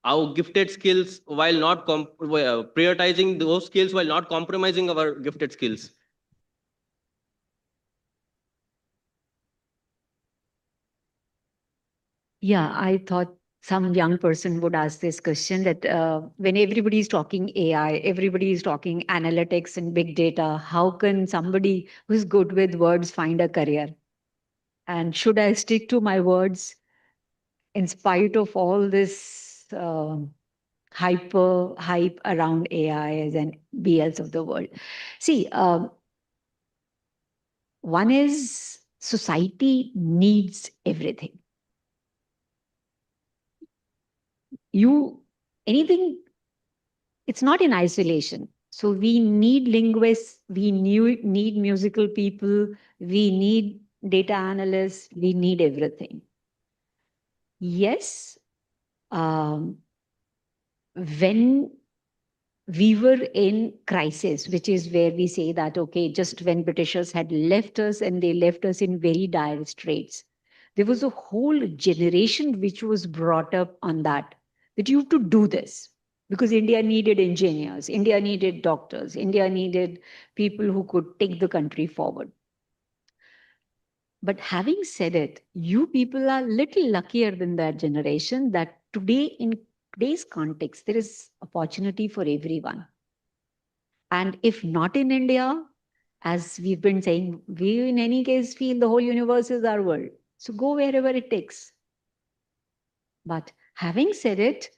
our gifted skills while not prioritizing those skills while not compromising our gifted skills? Yeah, I thought some young person would ask this question that when everybody is talking AI, everybody is talking analytics and big data, how can somebody who's good with words find a career? And should I stick to my words in spite of all this hype around AIs and BLs of the world? See, one is society needs everything. It's not in isolation. So we need linguists, we need musical people, we need data analysts, we need everything. Yes, when we were in crisis, which is where we say that, okay, just when Britishers had left us and they left us in very dire straits, there was a whole generation which was brought up on that you have to do this because India needed engineers, India needed doctors, India needed people who could take the country forward. But having said it, you people are little luckier than that generation that today, in today's context, there is opportunity for everyone. And if not in India, as we've been saying, we in any case feel the whole universe is our world. So go wherever it takes. But having said it,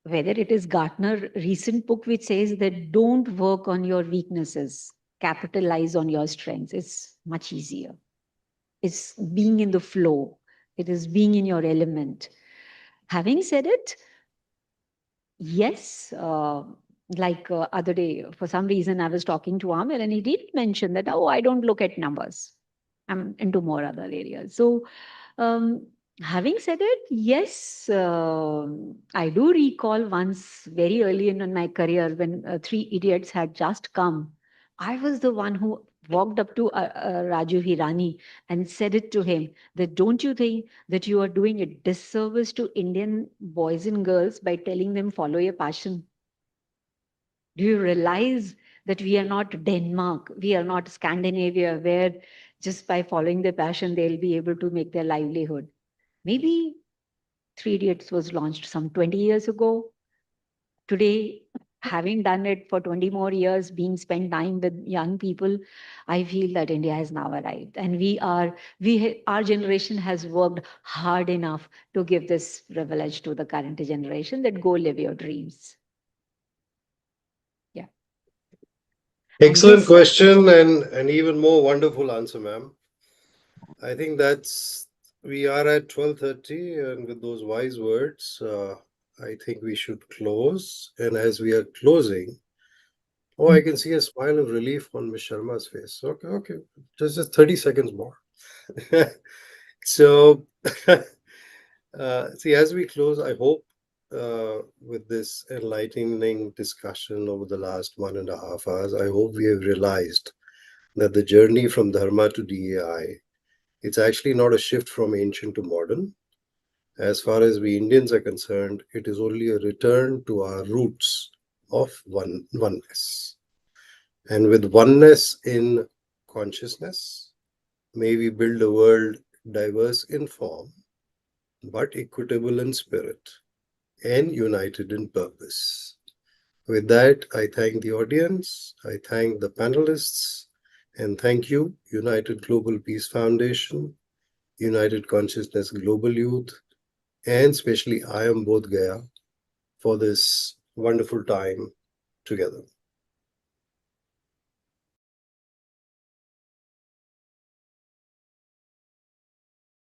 whether it is Gartner recent book which says that don't work on your weaknesses, capitalize on your strengths, it's much easier. It's being in the flow. It is being in your element. Having said it, yes, other day, for some reason, I was talking to Amir and he did mention that, oh, I don't look at numbers. I'm into more other areas. So having said it, yes, I do recall once very early in my career when Three Idiots had just come. I was the one who walked up to Raju Hirani and said it to him that don't you think that you are doing a disservice to Indian boys and girls by telling them follow your passion? Do you realize that we are not Denmark, we are not Scandinavia, where just by following their passion they'll be able to make their livelihood? Maybe Three Idiots was launched some 20 years ago. Today, having done it for 20 more years, being spent time with young people, I feel that India has now arrived, and our generation has worked hard enough to give this privilege to the current generation that go live your dreams. Yeah. Excellent question and even more wonderful answer, ma'am. I think we are at 12:30, and with those wise words, I think we should close. And as we are closing, I can see a smile of relief on Ms. Sharma's face. Okay, just 30 seconds more. So, see, as we close, I hope with this enlightening discussion over the last 1.5 hours, I hope we have realized that the journey from Dharma to DEI, it's actually not a shift from ancient to modern. As far as we Indians are concerned, it is only a return to our roots of oneness. And with oneness in consciousness, may we build a world diverse in form, but equitable in spirit and united in purpose. With that, I thank the audience, I thank the panelists, and thank you, United Global Peace Foundation, United Consciousness Global Youth, and especially I am Bodh Gaya for this wonderful time together.